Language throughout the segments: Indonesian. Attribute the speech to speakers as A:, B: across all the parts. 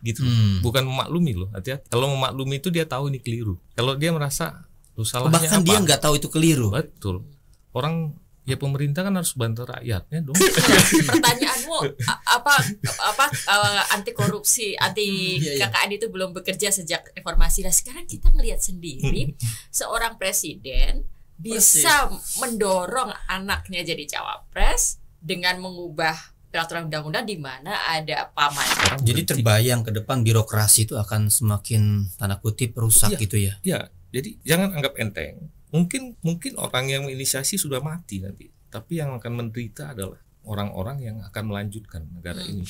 A: gitu. Bukan memaklumi loh. Hati-hati. Kalau memaklumi itu dia tahu ini keliru. Kalau dia merasa lu salahnya
B: bahkan
A: apa?
B: dia nggak tahu itu keliru.
A: Betul. Orang ya pemerintah kan harus bantu rakyatnya dong.
C: Pertanyaanmu anti korupsi, anti KKN itu belum bekerja sejak reformasi. Nah sekarang kita melihat sendiri seorang presiden bisa mendorong anaknya jadi cawapres dengan mengubah peraturan undang-undang di mana ada paman.
B: Jadi terbayang ke depan birokrasi itu akan semakin tanda kutip rusak gitu ya.
A: Ya, jadi jangan anggap enteng. Mungkin orang yang menginisiasi sudah mati nanti, tapi yang akan menderita adalah orang-orang yang akan melanjutkan negara ini.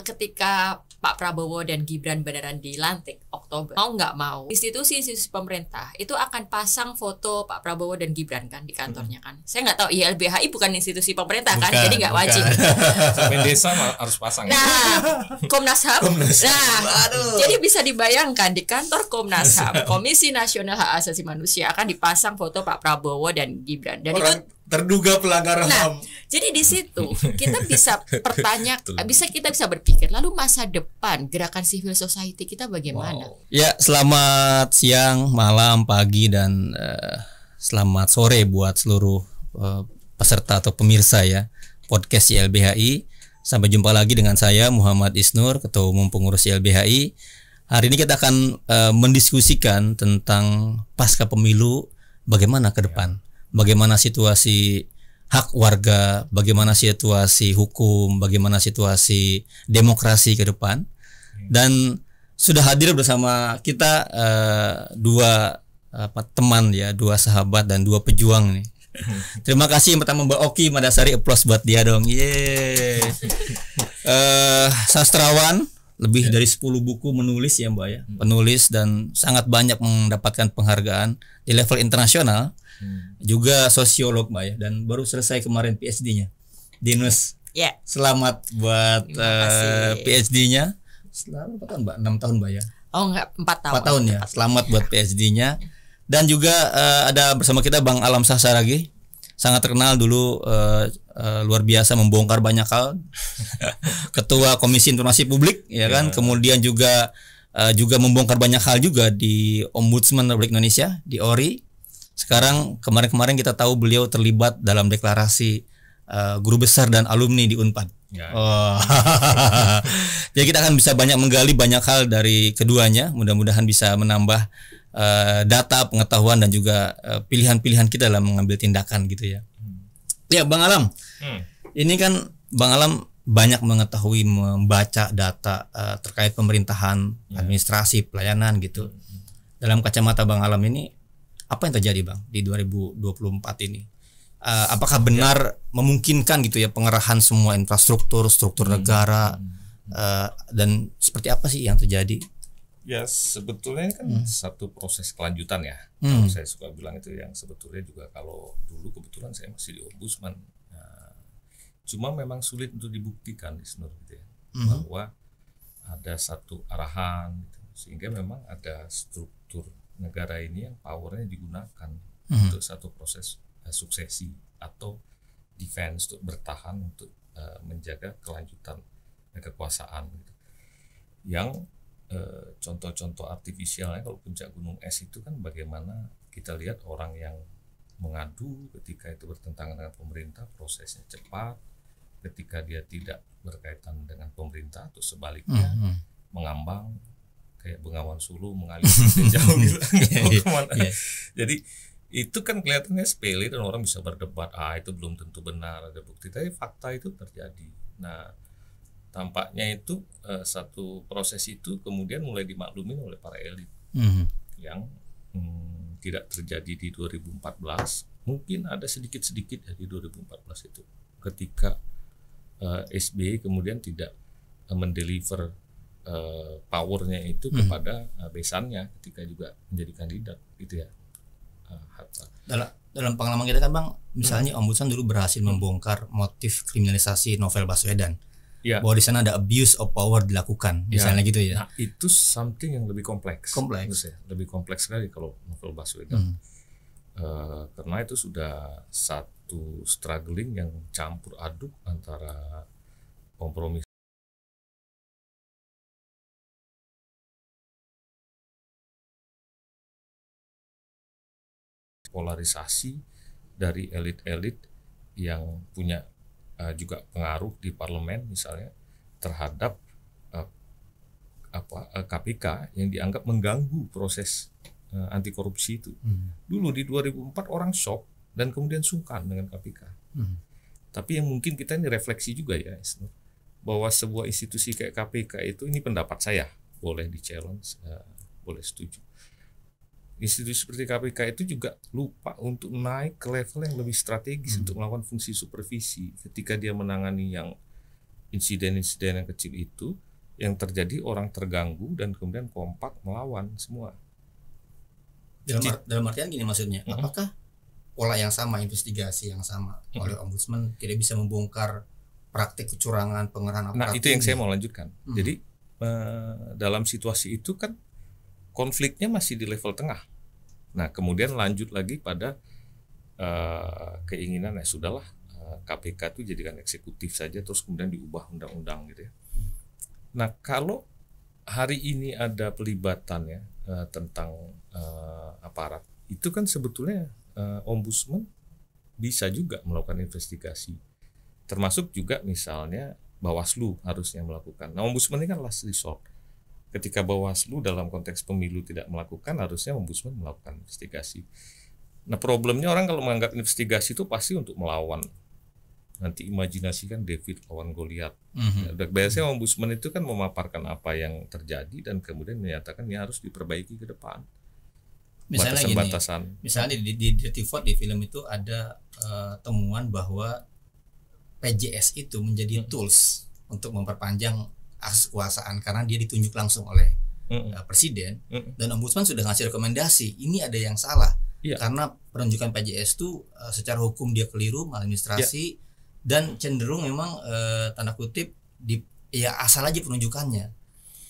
C: Ketika Pak Prabowo dan Gibran beneran dilantik Oktober, mau nggak mau institusi-institusi pemerintah itu akan pasang foto Pak Prabowo dan Gibran kan di kantornya kan. Saya nggak tahu, YLBHI bukan institusi pemerintah kan, jadi nggak wajib.
A: Sampai desa harus pasang.
C: Nah, Komnas HAM. Jadi bisa dibayangkan di kantor Komnas HAM, Komisi Nasional Hak Asasi Manusia akan dipasang foto Pak Prabowo dan Gibran. Dan
B: orang itu terduga pelanggaran HAM.
C: Jadi di situ kita bisa kita bisa berpikir, lalu masa depan gerakan civil society kita bagaimana?
A: Wow.
B: Ya, selamat siang, malam, pagi, dan selamat sore buat seluruh peserta atau pemirsa ya podcast YLBHI. Sampai jumpa lagi dengan saya Muhammad Isnur, Ketua Umum Pengurus YLBHI. Hari ini kita akan mendiskusikan tentang pasca pemilu, bagaimana ke depan, bagaimana situasi hak warga, bagaimana situasi hukum, bagaimana situasi demokrasi ke depan. Dan sudah hadir bersama kita dua teman ya, dua sahabat dan dua pejuang nih. Terima kasih yang pertama Mbak Oki Madasari, applause buat dia dong. Sastrawan, lebih dari 10 buku menulis ya Mbak ya, penulis dan sangat banyak mendapatkan penghargaan di level internasional. Juga sosiolog Mbak ya, dan baru selesai kemarin PhD-nya di NUS. Selamat buat PhD-nya. Selamat berapa tahun Mbak? 6 tahun Mbak ya?
C: Oh enggak, 4 tahun.
B: 4 tahun ya. Selamat buat PhD-nya. Dan juga ada bersama kita Bang Alam Sahsaragi. Sangat terkenal dulu, luar biasa membongkar banyak hal. Ketua Komisi Informasi Publik ya kan. Kemudian juga membongkar banyak hal juga di Ombudsman Republik Indonesia, di ORI. Sekarang kemarin kita tahu beliau terlibat dalam deklarasi guru besar dan alumni di Unpad. Jadi kita akan bisa banyak menggali banyak hal dari keduanya. Mudah-mudahan bisa menambah data, pengetahuan dan juga pilihan-pilihan kita dalam mengambil tindakan gitu ya. Ya Bang Alam, ini kan Bang Alam banyak mengetahui, membaca data terkait pemerintahan, administrasi, pelayanan gitu. Dalam kacamata Bang Alam ini, apa yang terjadi Bang di 2024 ini? Apakah benar memungkinkan gitu ya pengerahan semua infrastruktur, struktur negara, dan seperti apa sih yang terjadi?
A: Ya sebetulnya kan satu proses kelanjutan ya. Kalau saya suka bilang itu yang sebetulnya juga kalau dulu kebetulan saya masih di Ombudsman. Cuma memang sulit untuk dibuktikan di seluruh gitu ya, bahwa ada satu arahan gitu, sehingga memang ada struktur negara ini yang powernya digunakan untuk satu proses suksesi atau defense, untuk bertahan, untuk menjaga kelanjutan kekuasaan gitu. Yang contoh-contoh artifisialnya kalau puncak gunung es itu kan bagaimana kita lihat orang yang mengadu ketika itu bertentangan dengan pemerintah prosesnya cepat, ketika dia tidak berkaitan dengan pemerintah atau sebaliknya mengambang kayak Bengawan Solo mengalir jauh gitu. Jadi itu kan kelihatannya sepele dan orang bisa berdebat, itu belum tentu benar, ada bukti, tapi fakta itu terjadi. Nah tampaknya itu satu proses itu kemudian mulai dimaklumi oleh para elit yang tidak terjadi di 2014, mungkin ada sedikit-sedikit ya di 2014 itu ketika SBY kemudian tidak mendeliver powernya itu kepada besannya ketika juga menjadi kandidat gitu ya.
B: Dalam pengalaman kita kan Bang, misalnya Ombudsman dulu berhasil membongkar motif kriminalisasi Novel Baswedan. Bahwa di sana ada abuse of power dilakukan, misalnya gitu ya.
A: Nah, itu something yang lebih kompleks. Ya, lebih kompleks sekali kalau Novel Baswedan. Karena itu sudah satu struggling yang campur aduk antara kompromi polarisasi dari elit-elit yang punya juga pengaruh di parlemen misalnya terhadap KPK yang dianggap mengganggu proses anti korupsi itu. Dulu di 2004 orang shock dan kemudian sungkan dengan KPK. Tapi yang mungkin kita ini refleksi juga ya, bahwa sebuah institusi kayak KPK itu, ini pendapat saya, boleh di-challenge, boleh setuju. Institusi seperti KPK itu juga lupa untuk naik ke level yang lebih strategis untuk melakukan fungsi supervisi ketika dia menangani yang insiden-insiden yang kecil itu, yang terjadi orang terganggu dan kemudian kompak melawan semua.
B: Dalam artian gini maksudnya, apakah pola yang sama, investigasi yang sama oleh ombudsman tidak bisa membongkar praktik kecurangan pengerahan aparat?
A: Nah, itu yang saya mau lanjutkan. Jadi dalam situasi itu kan konfliknya masih di level tengah. Nah, kemudian lanjut lagi pada keinginan sudahlah KPK itu jadikan eksekutif saja, terus kemudian diubah undang-undang gitu ya. Nah, kalau hari ini ada pelibatan ya tentang aparat, itu kan sebetulnya ombudsman bisa juga melakukan investigasi, termasuk juga misalnya Bawaslu harusnya melakukan. Nah, ombudsman ini kan last resort. Ketika Bawaslu dalam konteks pemilu tidak melakukan, harusnya ombudsman melakukan investigasi. Nah, problemnya orang kalau menganggap investigasi itu pasti untuk melawan. Nanti imajinasikan David lawan Goliat. Biasanya ombudsman itu kan memaparkan apa yang terjadi dan kemudian menyatakan ini harus diperbaiki ke depan.
B: Misalnya
A: batasan-batasan.
B: Misalnya di Dirty Vote di film itu ada temuan bahwa PJS itu menjadi tools untuk memperpanjang akses kekuasaan karena dia ditunjuk langsung oleh presiden, dan ombudsman sudah ngasih rekomendasi ini ada yang salah karena penunjukan PJS itu secara hukum dia keliru, maladministrasi, dan cenderung memang tanda kutip asal aja penunjukannya.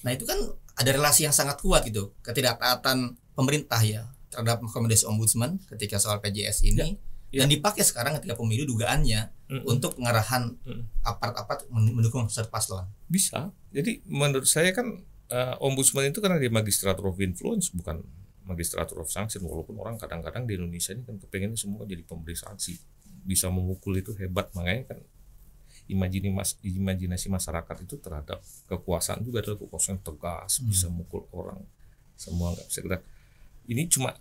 B: Nah, itu kan ada relasi yang sangat kuat gitu, ketidaktaatan pemerintah ya terhadap rekomendasi ombudsman ketika soal PJS ini, dan dipakai sekarang ketika pemilu dugaannya untuk pengarahan aparat-aparat mendukung satu paslon.
A: Bisa. Jadi menurut saya kan ombudsman itu karena dia magistratur of influence, bukan magistratur of sanction, walaupun orang kadang-kadang di Indonesia ini kan kepengen semua jadi pemberi sanksi, bisa memukul itu hebat, makanya kan imajinasi masyarakat itu terhadap kekuasaan juga adalah kekuasaan tegas, bisa mukul orang, semua nggak bisa gerak. Ini cuma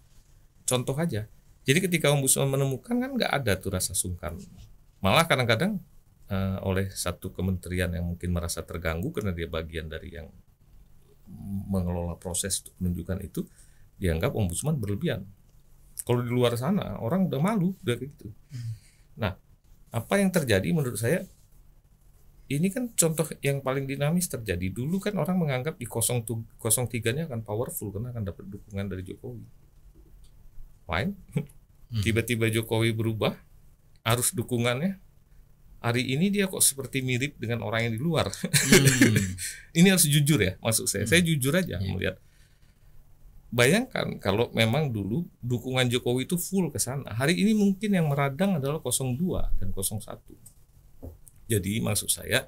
A: contoh aja. Jadi ketika ombudsman menemukan kan nggak ada tuh rasa sungkan, malah kadang-kadang oleh satu kementerian yang mungkin merasa terganggu karena dia bagian dari yang mengelola proses penunjukan itu, dianggap ombudsman berlebihan. Kalau di luar sana orang udah malu udah gitu. Nah, apa yang terjadi menurut saya ini kan contoh yang paling dinamis terjadi. Dulu kan orang menganggap di 03-nya akan powerful karena akan dapat dukungan dari Jokowi. Fine. Tiba-tiba Jokowi berubah arus dukungannya. Hari ini dia kok seperti mirip dengan orang yang di luar. Ini harus jujur ya, maksud saya. Saya jujur aja melihat. Bayangkan kalau memang dulu dukungan Jokowi itu full ke sana. Hari ini mungkin yang meradang adalah 02 dan 01. Jadi maksud saya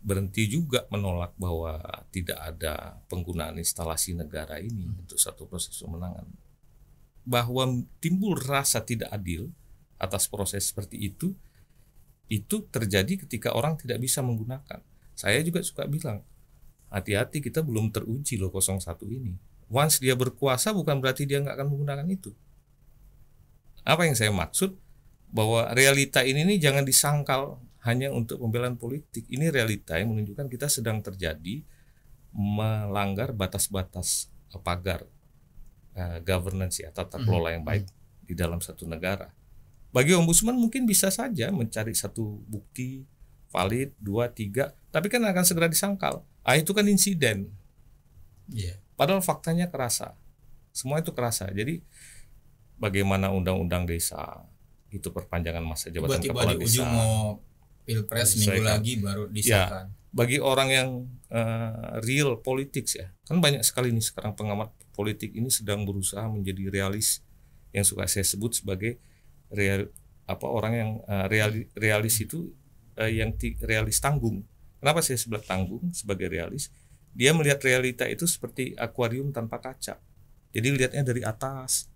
A: berhenti juga menolak bahwa tidak ada penggunaan instalasi negara ini untuk satu proses pemenangan. Bahwa timbul rasa tidak adil atas proses seperti itu terjadi ketika orang tidak bisa menggunakan. Saya juga suka bilang, hati-hati kita belum teruji loh 01 ini. Once dia berkuasa bukan berarti dia nggak akan menggunakan itu. Apa yang saya maksud? Bahwa realita ini jangan disangkal hanya untuk pembelaan politik. Ini realita yang menunjukkan kita sedang terjadi melanggar batas-batas pagar governance ya, tata kelola yang baik di dalam satu negara. Bagi ombudsman mungkin bisa saja mencari satu bukti valid, 2, 3, tapi kan akan segera disangkal. Itu kan insiden. Padahal faktanya kerasa. Semua itu kerasa. Jadi bagaimana undang-undang desa itu perpanjangan masa jabatan kepala desa. Tiba-tiba di ujung mau pilpres minggu lagi baru disahkan. Ya, bagi orang yang real politics ya. Kan banyak sekali nih sekarang pengamat politik ini sedang berusaha menjadi realis, yang suka saya sebut sebagai orang yang realis itu yang realis tanggung. Kenapa saya sebut tanggung sebagai realis? Dia melihat realita itu seperti akuarium tanpa kaca. Jadi lihatnya dari atas.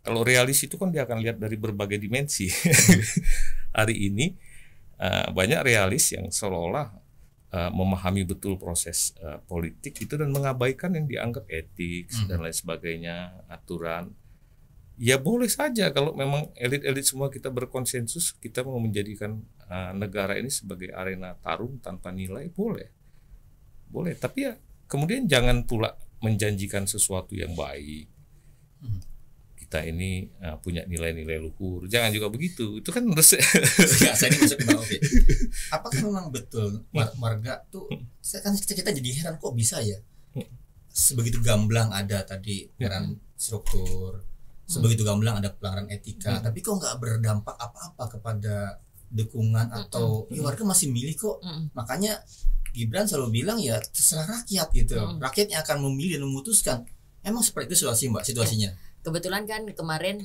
A: Kalau realis itu kan dia akan lihat dari berbagai dimensi. Hari ini banyak realis yang seolah-olah memahami betul proses politik itu dan mengabaikan yang dianggap etik dan lain sebagainya, aturan. Ya boleh saja kalau memang elit-elit semua kita berkonsensus kita mau menjadikan negara ini sebagai arena tarung tanpa nilai, boleh. Tapi ya kemudian jangan pula menjanjikan sesuatu yang baik. Kita ini punya nilai-nilai luhur, jangan juga begitu. Itu kan harus.
B: Ya, saya ini masuk ke bawah. Apakah memang betul marga tuh? Kita jadi heran kok bisa ya sebegitu gamblang ada tadi pelanggaran struktur, sebegitu gamblang ada pelanggaran etika, tapi kok nggak berdampak apa-apa kepada dukungan atau ya warga masih milih kok. Makanya Gibran selalu bilang ya terserah rakyat gitu. Rakyat yang akan memilih dan memutuskan. Emang seperti itu situasinya.
C: Kebetulan kan kemarin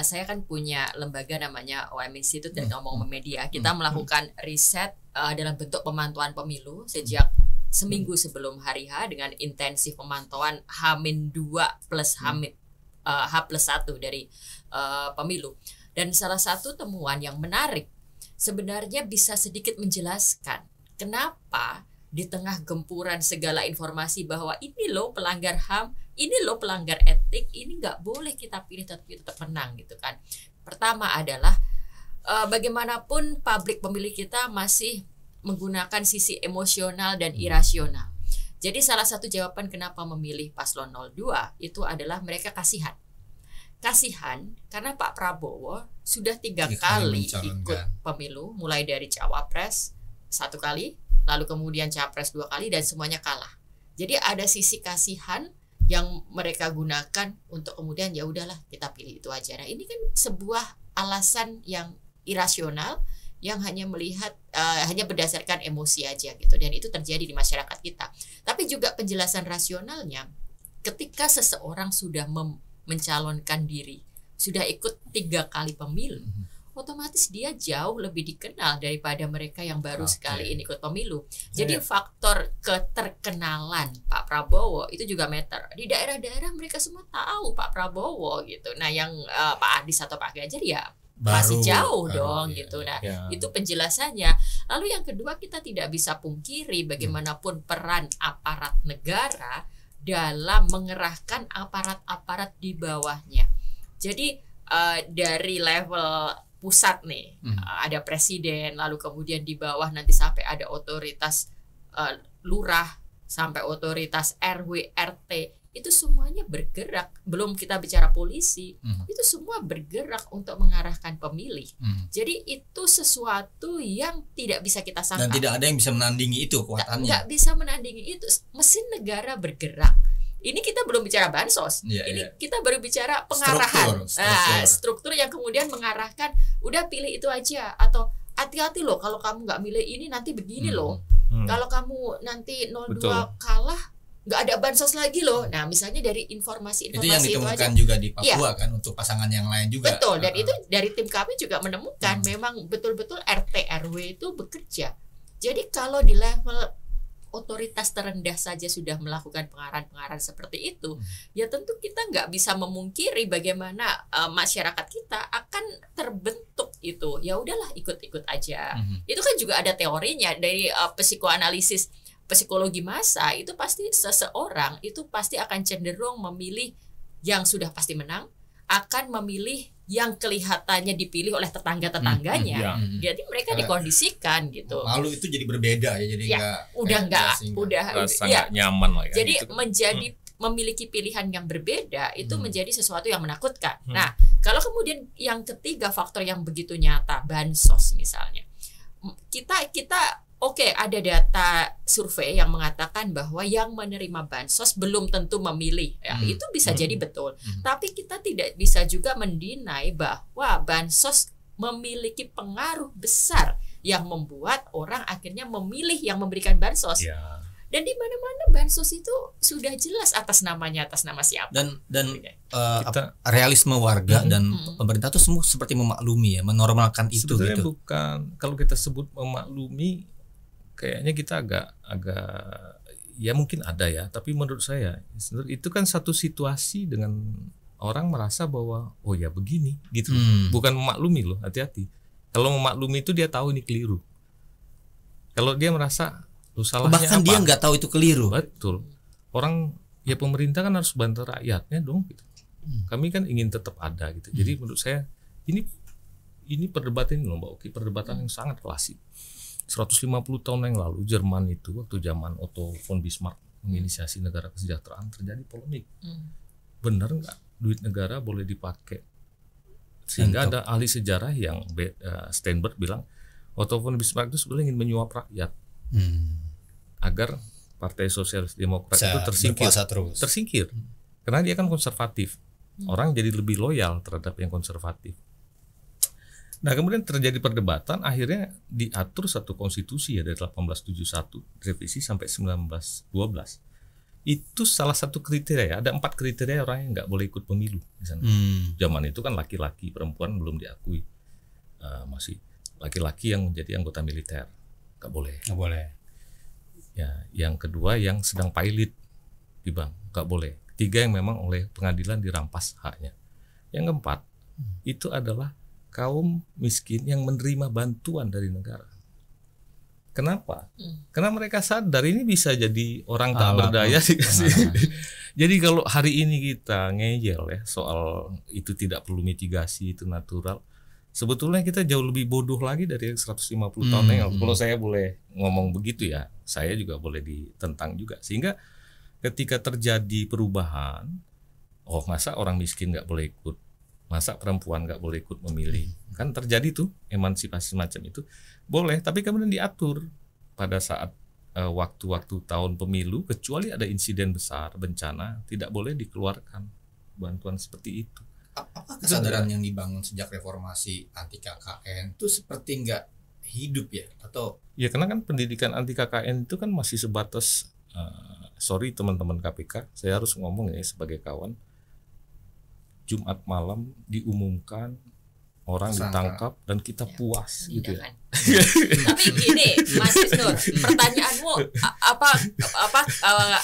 C: saya kan punya lembaga namanya OM Institute dan Ngomong Media. Kita melakukan riset dalam bentuk pemantauan pemilu sejak seminggu sebelum hari H dengan intensif pemantauan H-2 plus H+1 dari pemilu. Dan salah satu temuan yang menarik sebenarnya bisa sedikit menjelaskan kenapa di tengah gempuran segala informasi bahwa ini loh pelanggar HAM, ini loh pelanggar etik, ini nggak boleh kita pilih tapi tetap menang gitu kan. Pertama adalah bagaimanapun publik pemilih kita masih menggunakan sisi emosional dan irasional. Jadi salah satu jawaban kenapa memilih paslon 02 itu adalah mereka kasihan karena Pak Prabowo sudah 3 kali ikut pemilu, mulai dari cawapres 1 kali, lalu kemudian capres 2 kali dan semuanya kalah. Jadi ada sisi kasihan yang mereka gunakan untuk kemudian ya udahlah kita pilih itu aja. Nah, ini kan sebuah alasan yang irasional yang hanya melihat hanya berdasarkan emosi aja gitu, dan itu terjadi di masyarakat kita. Tapi juga penjelasan rasionalnya ketika seseorang sudah mencalonkan diri, sudah ikut 3 kali pemilu, otomatis dia jauh lebih dikenal daripada mereka yang baru sekali ini ikut pemilu. Jadi faktor keterkenalan Pak Prabowo itu juga meter. Di daerah-daerah mereka semua tahu Pak Prabowo gitu. Nah, yang Pak Anies atau Pak Ganjar ya masih jauh dong gitu. Nah, itu penjelasannya. Lalu yang kedua, kita tidak bisa pungkiri bagaimanapun peran aparat negara dalam mengerahkan aparat-aparat di bawahnya. Jadi dari level pusat nih, ada presiden, lalu kemudian di bawah nanti sampai ada otoritas lurah, sampai otoritas RW, RT, itu semuanya bergerak. Belum kita bicara polisi, itu semua bergerak untuk mengarahkan pemilih. Jadi itu sesuatu yang tidak bisa kita sangka.
B: Dan tidak ada yang bisa menandingi itu kekuatannya.
C: Nggak bisa menandingi itu. Mesin negara bergerak. Ini kita belum bicara bansos, kita baru bicara pengarahan, struktur yang kemudian mengarahkan, udah pilih itu aja, atau hati-hati loh kalau kamu nggak milih ini nanti begini loh, kalau kamu nanti 02 kalah nggak ada bansos lagi loh. Nah, misalnya dari informasi-informasi
B: itu yang ditemukan juga di Papua kan untuk pasangan yang lain juga.
C: Betul, dan itu dari tim kami juga menemukan memang betul-betul RT RW itu bekerja. Jadi kalau di level otoritas terendah saja sudah melakukan pengarahan-pengarahan seperti itu, ya tentu kita nggak bisa memungkiri bagaimana masyarakat kita akan terbentuk itu. Ya udahlah, ikut-ikut aja. Itu kan juga ada teorinya dari psikoanalisis psikologi massa, itu pasti seseorang itu pasti akan cenderung memilih yang sudah pasti menang, akan memilih yang kelihatannya dipilih oleh tetangga-tetangganya. Jadi mereka dikondisikan gitu.
B: Lalu itu jadi berbeda ya, jadi
A: nggak nyaman lah ya.
C: Jadi menjadi memiliki pilihan yang berbeda itu menjadi sesuatu yang menakutkan. Nah, kalau kemudian yang ketiga faktor yang begitu nyata, bansos misalnya. Kita Oke, ada data survei yang mengatakan bahwa yang menerima bansos belum tentu memilih. Ya, itu bisa jadi betul. Tapi kita tidak bisa juga mendinai bahwa bansos memiliki pengaruh besar yang membuat orang akhirnya memilih yang memberikan bansos. Dan di mana-mana bansos itu sudah jelas atas namanya, atas nama siapa.
B: Dan realisme warga dan pemerintah itu semua seperti memaklumi ya, menormalkan itu.
A: Sebenarnya
B: gitu.
A: bukan, kalau kita sebut memaklumi, kayaknya kita agak ya mungkin ada ya, tapi menurut saya itu kan satu situasi dengan orang merasa bahwa oh ya begini gitu. Bukan memaklumi loh, hati-hati. Kalau memaklumi itu dia tahu ini keliru. Kalau dia merasa lu salahnya
B: bahkan
A: apa?
B: Dia nggak tahu itu keliru.
A: Betul. Orang ya pemerintah kan harus bantu rakyatnya dong gitu. Kami kan ingin tetap ada gitu. Jadi menurut saya ini perdebatan ini loh Mbak Oki, perdebatan yang sangat klasik. 150 tahun yang lalu Jerman itu waktu zaman Otto von Bismarck menginisiasi negara kesejahteraan terjadi polemik. Benar nggak duit negara boleh dipakai? Sehingga ada ahli sejarah yang Steinberg bilang Otto von Bismarck itu sebenarnya ingin menyuap rakyat agar Partai Sosialis Demokrat itu tersingkir. Karena dia kan konservatif. Orang jadi lebih loyal terhadap yang konservatif. Nah kemudian terjadi perdebatan, akhirnya diatur satu konstitusi ya dari 1871 revisi sampai 1912. Itu salah satu kriteria ya. Ada 4 kriteria orang yang nggak boleh ikut pemilu di sana. Zaman itu kan laki-laki, perempuan belum diakui, masih laki-laki yang menjadi anggota militer nggak boleh. Ya, yang kedua yang sedang pilot di bank nggak boleh. 3 yang memang oleh pengadilan dirampas haknya. Yang keempat itu adalah kaum miskin yang menerima bantuan dari negara. Kenapa? Karena mereka sadar ini bisa jadi orang tak berdaya dikasih. Jadi kalau hari ini kita ngeyel ya soal itu tidak perlu mitigasi, itu natural. Sebetulnya kita jauh lebih bodoh lagi dari 150 tahun yang lalu. Kalau saya boleh ngomong begitu ya, saya juga boleh ditentang juga. Sehingga ketika terjadi perubahan, oh masa orang miskin nggak boleh ikut, masa perempuan nggak boleh ikut memilih, kan terjadi tuh emansipasi semacam itu, boleh, tapi kemudian diatur pada saat waktu-waktu tahun pemilu, kecuali ada insiden besar, bencana, tidak boleh dikeluarkan bantuan seperti itu.
B: Apa kesadaran yang dibangun sejak reformasi anti KKN itu seperti nggak hidup ya? Atau
A: ya karena kan pendidikan anti KKN itu kan masih sebatas sorry teman-teman KPK, saya harus ngomong ya sebagai kawan. Jumat malam diumumkan orang ditangkap dan kita puas gitu ya.
C: Tapi gini Mas Isnur, pertanyaanmu apa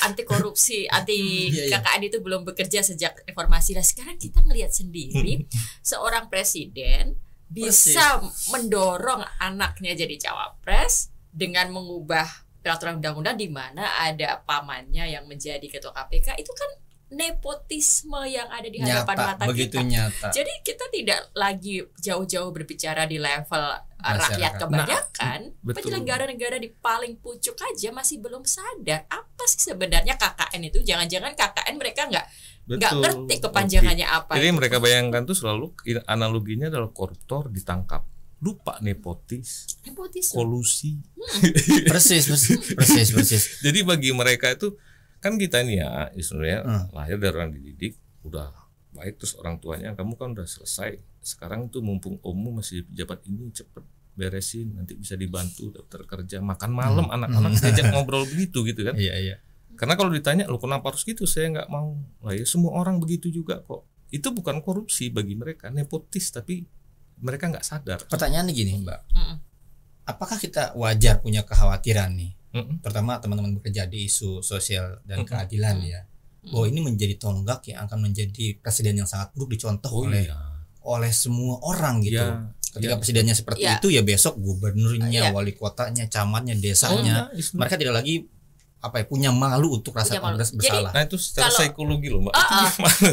C: anti korupsi, anti KKN itu belum bekerja sejak reformasi. Nah sekarang kita melihat sendiri seorang presiden bisa mendorong anaknya jadi cawapres dengan mengubah peraturan undang-undang di mana ada pamannya yang menjadi ketua KPK. Itu kan nepotisme yang ada di hadapan mata kita.
B: Nyata.
C: Jadi kita tidak lagi jauh-jauh berbicara di level rakyat kebanyakan. Penyelenggara negara di paling pucuk aja masih belum sadar apa sih sebenarnya KKN itu. Jangan-jangan KKN mereka nggak ngerti kepanjangannya apa.
A: Jadi mereka bayangkan tuh selalu analoginya adalah koruptor ditangkap. Lupa nepotis, kolusi.
B: Persis.
A: Jadi bagi mereka itu kan kita ini ya sebenarnya lahir dari orang dididik udah baik, terus orang tuanya kamu kan udah selesai, sekarang tuh mumpung ommu masih pejabat ini cepet beresin, nanti bisa dibantu daftar kerja, makan malam anak-anak diajak ngobrol begitu gitu kan.
B: Iya.
A: Karena kalau ditanya lo kenapa harus gitu, saya nggak mau lah ya, semua orang begitu juga kok. Itu bukan korupsi bagi mereka, nepotis, tapi mereka nggak sadar.
B: Pertanyaannya gini Mbak, apakah kita wajar punya kekhawatiran nih, pertama teman-teman bekerja di isu sosial dan keadilan ya, bahwa ini menjadi tonggak yang akan menjadi presiden yang sangat buruk dicontoh oleh semua orang gitu. Ketika presidennya seperti itu ya besok gubernurnya, wali kotanya, camatnya, desanya, mereka tidak lagi punya malu untuk rasa bersalah.
A: Nah itu secara psikologi loh Mbak.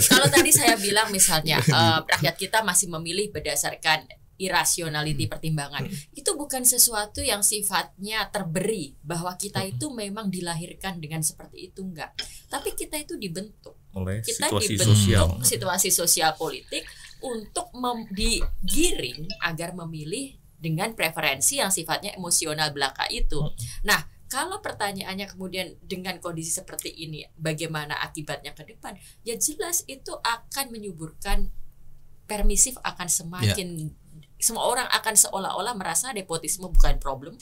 C: Kalau tadi saya bilang misalnya rakyat kita masih memilih berdasarkan irasionality pertimbangan, itu bukan sesuatu yang sifatnya terberi bahwa kita itu memang dilahirkan dengan seperti itu, enggak. Tapi kita itu dibentuk
A: oleh
C: kita
A: situasi
C: dibentuk
A: sosial.
C: Situasi sosial politik untuk digiring agar memilih dengan preferensi yang sifatnya emosional belaka itu. Nah, kalau pertanyaannya kemudian dengan kondisi seperti ini bagaimana akibatnya ke depan, ya jelas itu akan menyuburkan permisif, akan semakin semua orang akan seolah-olah merasa nepotisme bukan problem.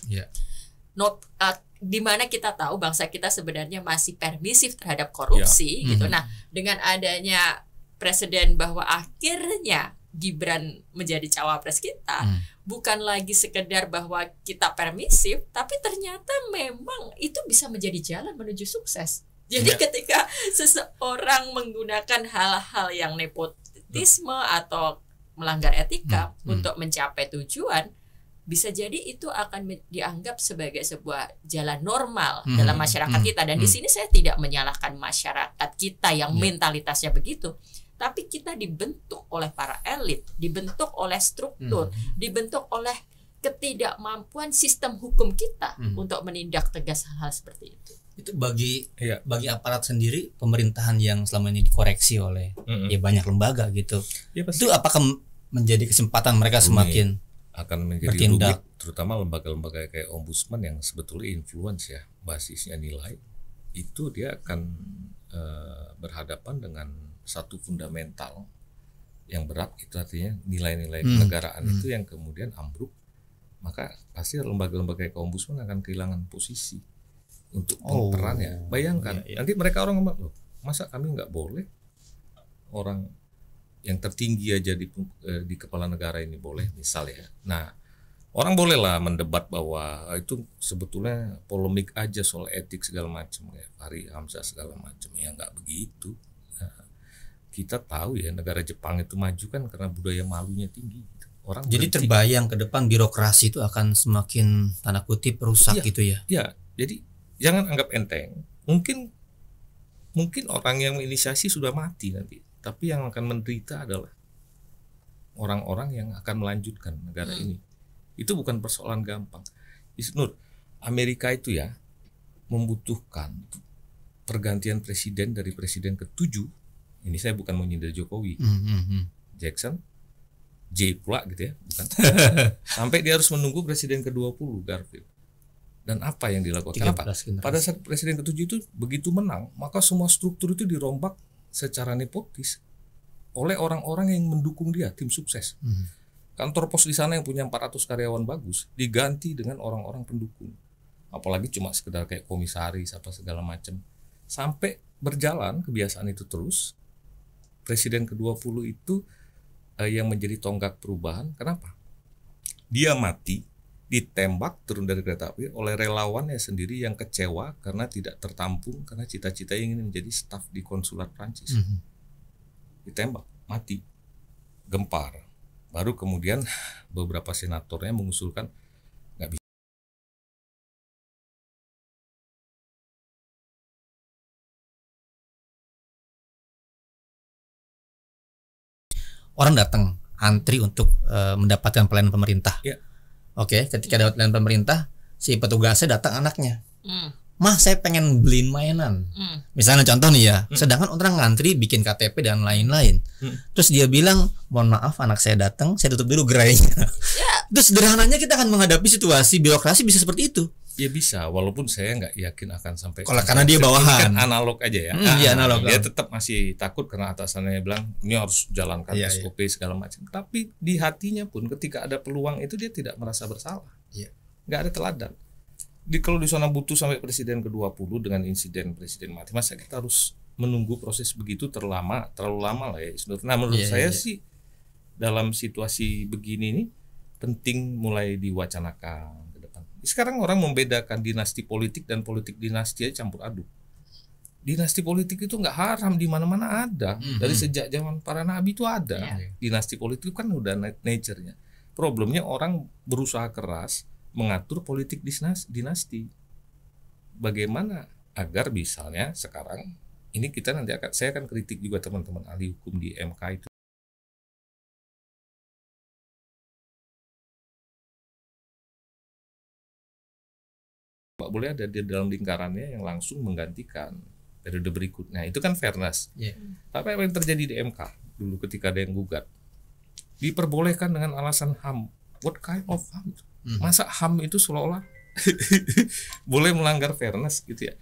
C: Di mana kita tahu bangsa kita sebenarnya masih permisif terhadap korupsi gitu. Nah, dengan adanya presiden bahwa akhirnya Gibran menjadi cawapres kita, bukan lagi sekedar bahwa kita permisif, tapi ternyata memang itu bisa menjadi jalan menuju sukses. Jadi ketika seseorang menggunakan hal-hal yang nepotisme atau melanggar etika untuk mencapai tujuan, bisa jadi itu akan dianggap sebagai sebuah jalan normal dalam masyarakat kita. Dan di sini saya tidak menyalahkan masyarakat kita yang mentalitasnya begitu, tapi kita dibentuk oleh para elit, dibentuk oleh struktur, dibentuk oleh ketidakmampuan sistem hukum kita untuk menindak tegas hal-hal seperti itu.
B: Itu bagi aparat sendiri, pemerintahan yang selama ini dikoreksi oleh ya banyak lembaga gitu. Ya, itu apakah menjadi kesempatan mereka semakin
A: akan menjadi
B: bertindak,
A: rumit, terutama lembaga-lembaga kayak ombudsman yang sebetulnya influence ya, basisnya nilai, itu dia akan berhadapan dengan satu fundamental yang berat, itu artinya nilai-nilai kenegaraan itu yang kemudian ambruk, maka pasti lembaga-lembaga kayak ombudsman akan kehilangan posisi untuk perannya. Bayangkan nanti mereka orang ngomong, loh, masa kami nggak boleh orang yang tertinggi aja di kepala negara ini boleh, misal ya. Nah, orang bolehlah mendebat bahwa itu sebetulnya polemik aja soal etik segala macam ya, Fahri Hamzah segala macam, ya nggak begitu. Nah, kita tahu ya negara Jepang itu maju kan karena budaya malunya tinggi. Orang
B: jadi terbayang ke depan birokrasi itu akan semakin tanda kutip rusak gitu ya.
A: Iya, jadi jangan anggap enteng. Mungkin orang yang menginisiasi sudah mati nanti, tapi yang akan menderita adalah orang-orang yang akan melanjutkan negara ini. Itu bukan persoalan gampang. Isnur, Amerika itu ya membutuhkan pergantian presiden dari presiden ke-7. Ini saya bukan menyindir Jokowi, Jackson, J pula gitu ya, bukan. Sampai dia harus menunggu presiden ke-20 Garfield. Dan apa yang dilakukan? Kenapa? Pada saat presiden ke-7 itu begitu menang, maka semua struktur itu dirombak secara nepotis oleh orang-orang yang mendukung dia, tim sukses. Kantor pos di sana yang punya 400 karyawan bagus diganti dengan orang-orang pendukung. Apalagi cuma sekedar kayak komisaris apa segala macam. Sampai berjalan kebiasaan itu terus. Presiden ke-20 itu yang menjadi tonggak perubahan. Kenapa? Dia mati, ditembak turun dari kereta api oleh relawannya sendiri yang kecewa karena tidak tertampung karena cita-cita ingin menjadi staf di konsulat Prancis. Ditembak, mati, gempar. Baru kemudian beberapa senatornya mengusulkan nggak bisa.
B: Orang datang antri untuk mendapatkan pelayanan pemerintah. Oke, ketika dapat pelayanan pemerintah, si petugasnya datang anaknya. Mah, saya pengen beliin mainan. Misalnya contoh nih ya, sedangkan orang ngantri bikin KTP dan lain-lain. Terus dia bilang, mohon maaf anak saya datang, saya tutup dulu gerainya. Terus sederhananya kita akan menghadapi situasi birokrasi bisa seperti itu.
A: Ya bisa, walaupun saya nggak yakin akan sampai.
B: Karena dia bawahan.
A: Kan analog aja ya.
B: Iya, analog.
A: Dia tetap masih takut karena atasannya bilang ini harus jalankan SOP segala macam. Tapi di hatinya pun ketika ada peluang itu dia tidak merasa bersalah. Nggak ada teladan. Kalau di sana butuh sampai presiden ke-20 dengan insiden presiden mati, masa kita harus menunggu proses begitu terlalu lama lah ya. Nah menurut saya sih dalam situasi begini ini penting mulai diwacanakan. Sekarang orang membedakan dinasti politik dan politik dinasti aja campur aduk. Dinasti politik itu nggak haram, di mana-mana ada. Dari sejak zaman para nabi itu ada. Dinasti politik kan udah nature-nya. Problemnya orang berusaha keras mengatur politik dinasti. Bagaimana agar misalnya sekarang ini saya akan kritik juga teman-teman ahli hukum di MK itu. Pak boleh ada di dalam lingkarannya yang langsung menggantikan periode berikutnya. Itu kan fairness. Tapi apa yang terjadi di MK dulu ketika ada yang gugat? Diperbolehkan dengan alasan HAM. What kind of HAM? Masa HAM itu seolah-olah boleh melanggar fairness gitu ya.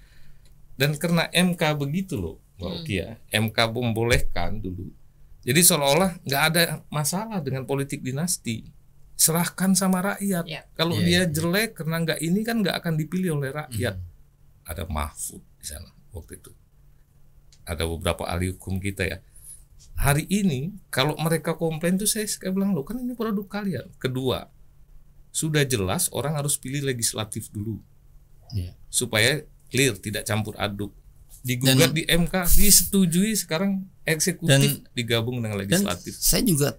A: Dan karena MK begitu loh, Mbak Uki ya. MK membolehkan dulu. Jadi seolah-olah nggak ada masalah dengan politik dinasti. Serahkan sama rakyat. Kalau dia jelek karena nggak ini kan nggak akan dipilih oleh rakyat. Ada Mahfud di sana waktu itu. Ada beberapa ahli hukum kita ya. Hari ini kalau mereka komplain tuh saya bilang loh kan ini produk kalian. Kedua, sudah jelas orang harus pilih legislatif dulu supaya clear, tidak campur aduk. digugat di MK, disetujui, sekarang eksekutif digabung dengan legislatif.
B: Dan saya juga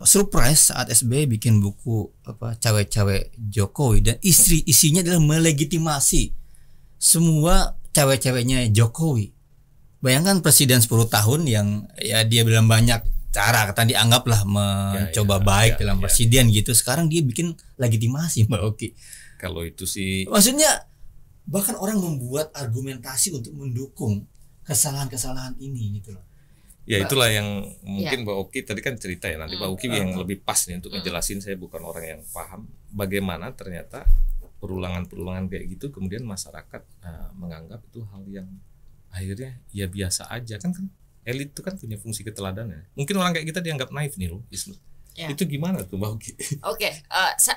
B: surprise saat SBY bikin buku cawe-cawe Jokowi, dan isinya adalah melegitimasi semua cawe-cawenya Jokowi. Bayangkan presiden 10 tahun yang ya dia bilang banyak cara, kata dianggaplah mencoba baik dalam presiden gitu. Sekarang dia bikin legitimasi Mbak Oki.
A: Kalau itu sih,
B: maksudnya bahkan orang membuat argumentasi untuk mendukung kesalahan-kesalahan ini gitu loh.
A: Ya itulah yang mungkin Mbak Oki tadi kan cerita ya, nanti Mbak Oki yang lebih pas nih untuk ngejelasin. Saya bukan orang yang paham bagaimana ternyata perulangan-perulangan kayak gitu kemudian masyarakat menganggap itu hal yang akhirnya ya biasa aja kan elit itu kan punya fungsi keteladanan. Mungkin orang kayak kita dianggap naif nih loh, Isnu. Ya. Itu gimana tuh Mbak Oki?
C: Oke,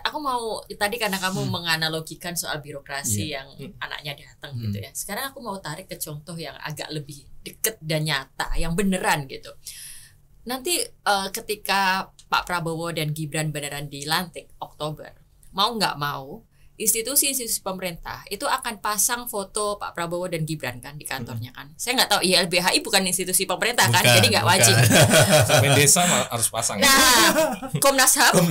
C: aku mau tadi karena kamu menganalogikan soal birokrasi yang anaknya datang gitu ya. Sekarang aku mau tarik ke contoh yang agak lebih deket dan nyata, yang beneran gitu. Nanti ketika Pak Prabowo dan Gibran beneran dilantik Oktober, mau nggak mau institusi-institusi pemerintah itu akan pasang foto Pak Prabowo dan Gibran kan di kantornya kan. Saya nggak tahu, YLBHI bukan institusi pemerintah kan, jadi nggak wajib.
A: Sampai desa harus pasang.
C: Nah, Komnas HAM.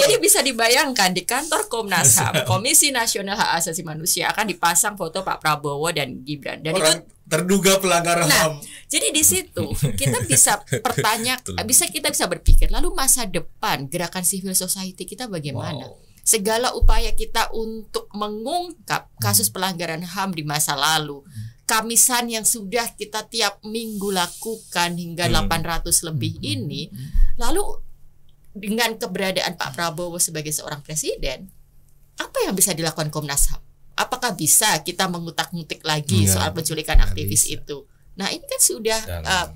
C: Jadi bisa dibayangkan di kantor Komnas HAM, Komisi Nasional Hak Asasi Manusia, akan dipasang foto Pak Prabowo dan Gibran. Dan
B: orang itu terduga pelanggar HAM.
C: Jadi di situ kita bisa kita bisa berpikir, lalu masa depan gerakan civil society kita bagaimana? Segala upaya kita untuk mengungkap kasus pelanggaran HAM di masa lalu, kamisan yang sudah kita tiap minggu lakukan hingga 800 lebih ini, lalu dengan keberadaan Pak Prabowo sebagai seorang presiden, apa yang bisa dilakukan Komnas HAM? Apakah bisa kita mengutak-ngutik lagi soal penculikan aktivis itu? Nah ini kan sudah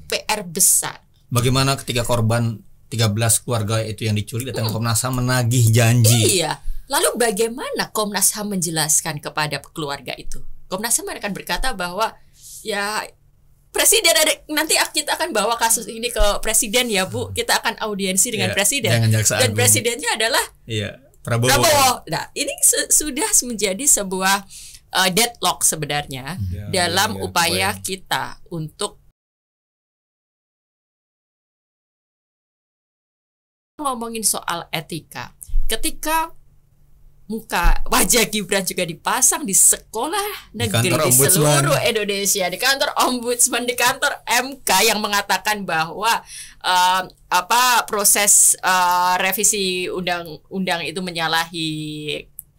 C: PR besar.
B: Bagaimana ketika korban 13 keluarga itu yang diculik datang ke Komnas HAM menagih janji.
C: Iya. Lalu bagaimana Komnas HAM menjelaskan kepada keluarga itu? Komnas HAM akan berkata bahwa ya presiden nanti kita akan bawa kasus ini ke presiden ya Bu. Kita akan audiensi dengan presiden. Dan presidennya adalah Prabowo. Nah, ini sudah menjadi sebuah deadlock sebenarnya dalam upaya kita untuk ngomongin soal etika. Ketika wajah Gibran juga dipasang di sekolah negeri di seluruh Indonesia, di kantor Ombudsman, di kantor MK yang mengatakan bahwa proses revisi undang-undang itu menyalahi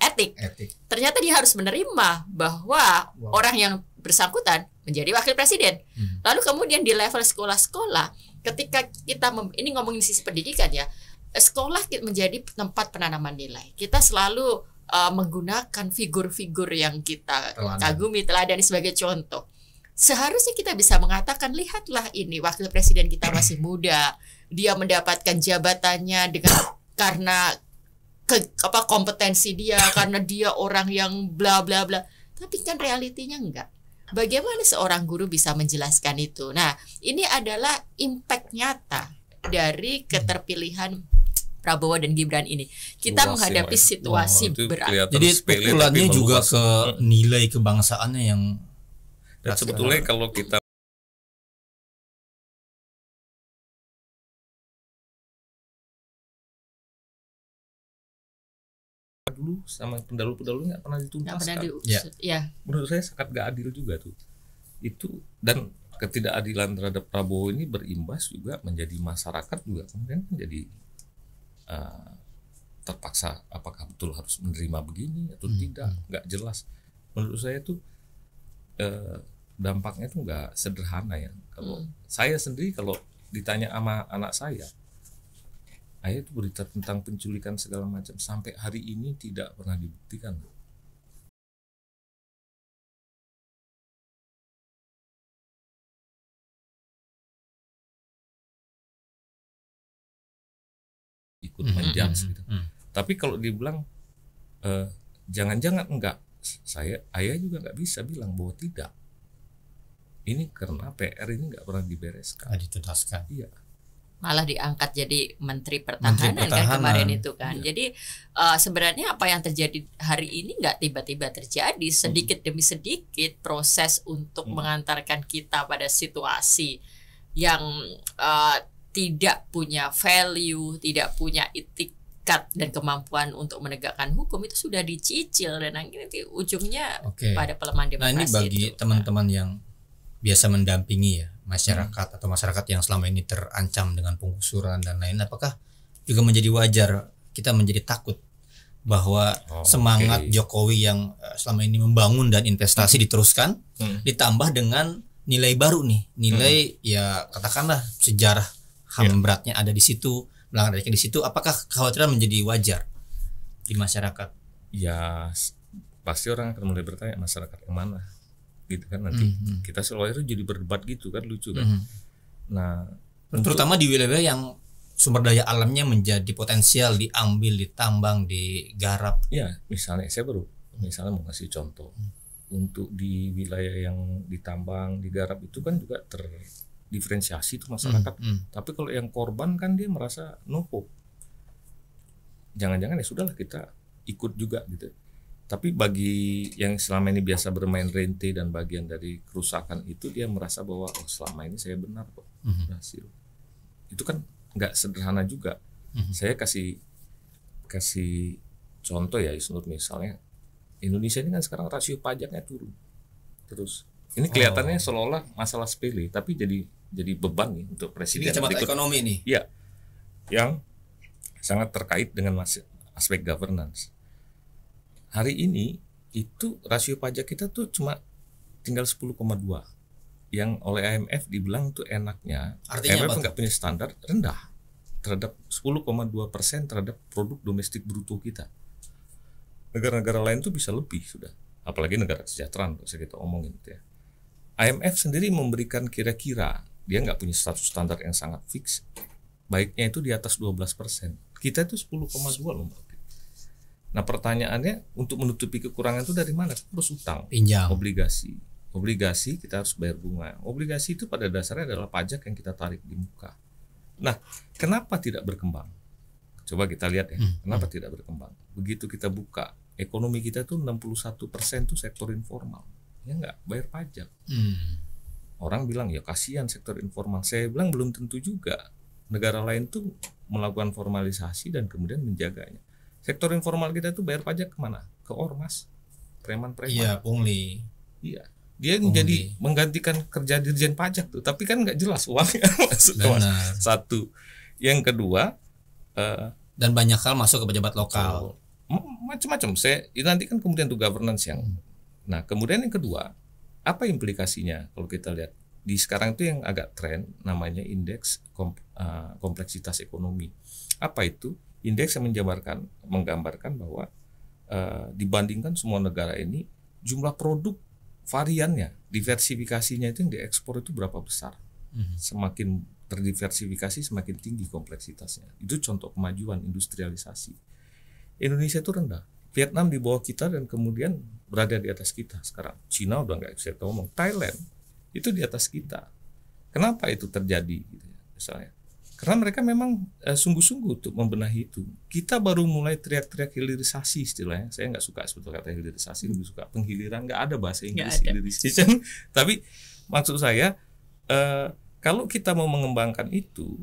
C: etik. Ternyata dia harus menerima bahwa orang yang bersangkutan menjadi wakil presiden. Lalu kemudian di level sekolah-sekolah, ketika kita ini ngomongin sisi pendidikan ya, sekolah menjadi tempat penanaman nilai. Kita selalu menggunakan figur-figur yang kita kagumi, teladani sebagai contoh. Seharusnya kita bisa mengatakan, lihatlah ini wakil presiden kita masih muda, dia mendapatkan jabatannya karena kompetensi dia, karena dia orang yang bla bla bla. Tapi kan realitinya enggak. Bagaimana seorang guru bisa menjelaskan itu? Nah, ini adalah impact nyata dari keterpilihan Prabowo dan Gibran ini. Kita menghadapi situasi berat.
B: Jadi pukulannya juga ke nilai kebangsaannya yang
A: dan sebetulnya kalau kita dulu sama pendahulu-pendahulu nggak pernah dituntaskan. Menurut saya sangat gak adil juga tuh. Itu dan ketidakadilan terhadap Prabowo ini berimbas juga menjadi masyarakat juga kemudian menjadi terpaksa apakah betul harus menerima begini atau tidak, nggak jelas. Menurut saya tuh dampaknya tuh nggak sederhana ya. Kalau saya sendiri kalau ditanya sama anak saya, ayah itu berita tentang penculikan segala macam sampai hari ini tidak pernah dibuktikan. Ikut menjudge gitu. Tapi kalau dibilang jangan-jangan enggak, ayah juga nggak bisa bilang bahwa tidak. Ini karena PR ini nggak pernah dibereskan.
B: Dituntaskan.
A: Iya.
C: malah diangkat jadi Menteri Pertahanan kan kemarin itu kan. Jadi sebenarnya apa yang terjadi hari ini nggak tiba-tiba terjadi, sedikit demi sedikit proses untuk mengantarkan kita pada situasi yang tidak punya value, tidak punya etikat dan kemampuan untuk menegakkan hukum itu sudah dicicil dan nanti ujungnya pada pelemahan demokrasi.
B: Nah ini bagi teman-teman yang biasa mendampingi ya masyarakat atau masyarakat yang selama ini terancam dengan penggusuran dan lain, apakah juga menjadi wajar kita menjadi takut bahwa semangat Jokowi yang selama ini membangun dan investasi diteruskan ditambah dengan nilai baru nih, nilai ya katakanlah sejarah HAM beratnya ada di situ, melanggar etika di situ, apakah kekhawatiran menjadi wajar di masyarakat?
A: Ya pasti orang akan mulai bertanya masyarakat yang mana gitu kan, nanti kita selalu jadi berdebat gitu kan, lucu kan. Nah
B: terutama di wilayah yang sumber daya alamnya menjadi potensial diambil, ditambang, digarap.
A: Ya misalnya saya baru misalnya mau kasih contoh untuk di wilayah yang ditambang, digarap itu kan juga terdiferensiasi itu masyarakat. Tapi kalau yang korban kan dia merasa no hope. Jangan-jangan ya sudahlah kita ikut juga gitu. Tapi bagi yang selama ini biasa bermain rente dan bagian dari kerusakan itu, dia merasa bahwa selama ini saya benar kok berhasil. Itu kan nggak sederhana juga. Saya kasih contoh ya Isnur, misalnya Indonesia ini kan sekarang rasio pajaknya turun terus. Ini kelihatannya seolah-olah masalah sepele, tapi jadi beban nih untuk presiden.
B: Ini kacamata ekonomi nih.
A: Iya, yang sangat terkait dengan aspek governance. Hari ini itu rasio pajak kita tuh cuma tinggal 10,2, yang oleh IMF dibilang tuh enaknya.
B: Artinya
A: IMF nggak punya standar rendah terhadap 10,2% terhadap produk domestik bruto kita. Negara-negara lain tuh bisa lebih sudah, apalagi negara kesejahteraan kalau kita omongin gitu ya. IMF sendiri memberikan kira-kira dia nggak punya status standar yang sangat fix, baiknya itu di atas 12%. Kita itu 10,2 loh. Nah pertanyaannya, untuk menutupi kekurangan itu dari mana? Terus utang,
B: pinjam,
A: obligasi kita harus bayar bunga. Obligasi itu pada dasarnya adalah pajak yang kita tarik di muka. Nah kenapa tidak berkembang? Coba kita lihat ya, kenapa tidak berkembang? Begitu kita buka, ekonomi kita tuh 61% tuh sektor informal, ya nggak bayar pajak. Orang bilang ya kasihan sektor informal. Saya bilang belum tentu juga. Negara lain tuh melakukan formalisasi dan kemudian menjaganya. Sektor informal kita tuh bayar pajak kemana? Ke ormas, preman-preman.
B: Iya, pungli.
A: Iya, dia menjadi menggantikan kerja dirjen pajak tuh, tapi kan nggak jelas uangnya masuk ke satu. Yang kedua,
B: dan banyak hal masuk ke pejabat lokal.
A: Macam-macam. Nanti kan kemudian tuh governance yang. Nah, kemudian yang kedua, apa implikasinya kalau kita lihat di sekarang itu yang agak tren namanya indeks kompleksitas ekonomi. Apa itu? Indeks yang menggambarkan bahwa dibandingkan semua negara ini, jumlah produk variannya, diversifikasinya itu yang diekspor itu berapa besar. Semakin terdiversifikasi semakin tinggi kompleksitasnya. Itu contoh kemajuan industrialisasi. Indonesia itu rendah. Vietnam di bawah kita dan kemudian berada di atas kita sekarang. Cina udah nggak bisa ngomong. Thailand itu di atas kita. Kenapa itu terjadi? Gitu ya, misalnya. Karena mereka memang sungguh-sungguh untuk membenahi itu. Kita baru mulai teriak-teriak hilirisasi istilahnya. Saya nggak suka sebetulnya kata hilirisasi, lebih suka penghiliran. Nggak ada bahasa Inggris hilirisasi. Tapi maksud saya, kalau kita mau mengembangkan itu,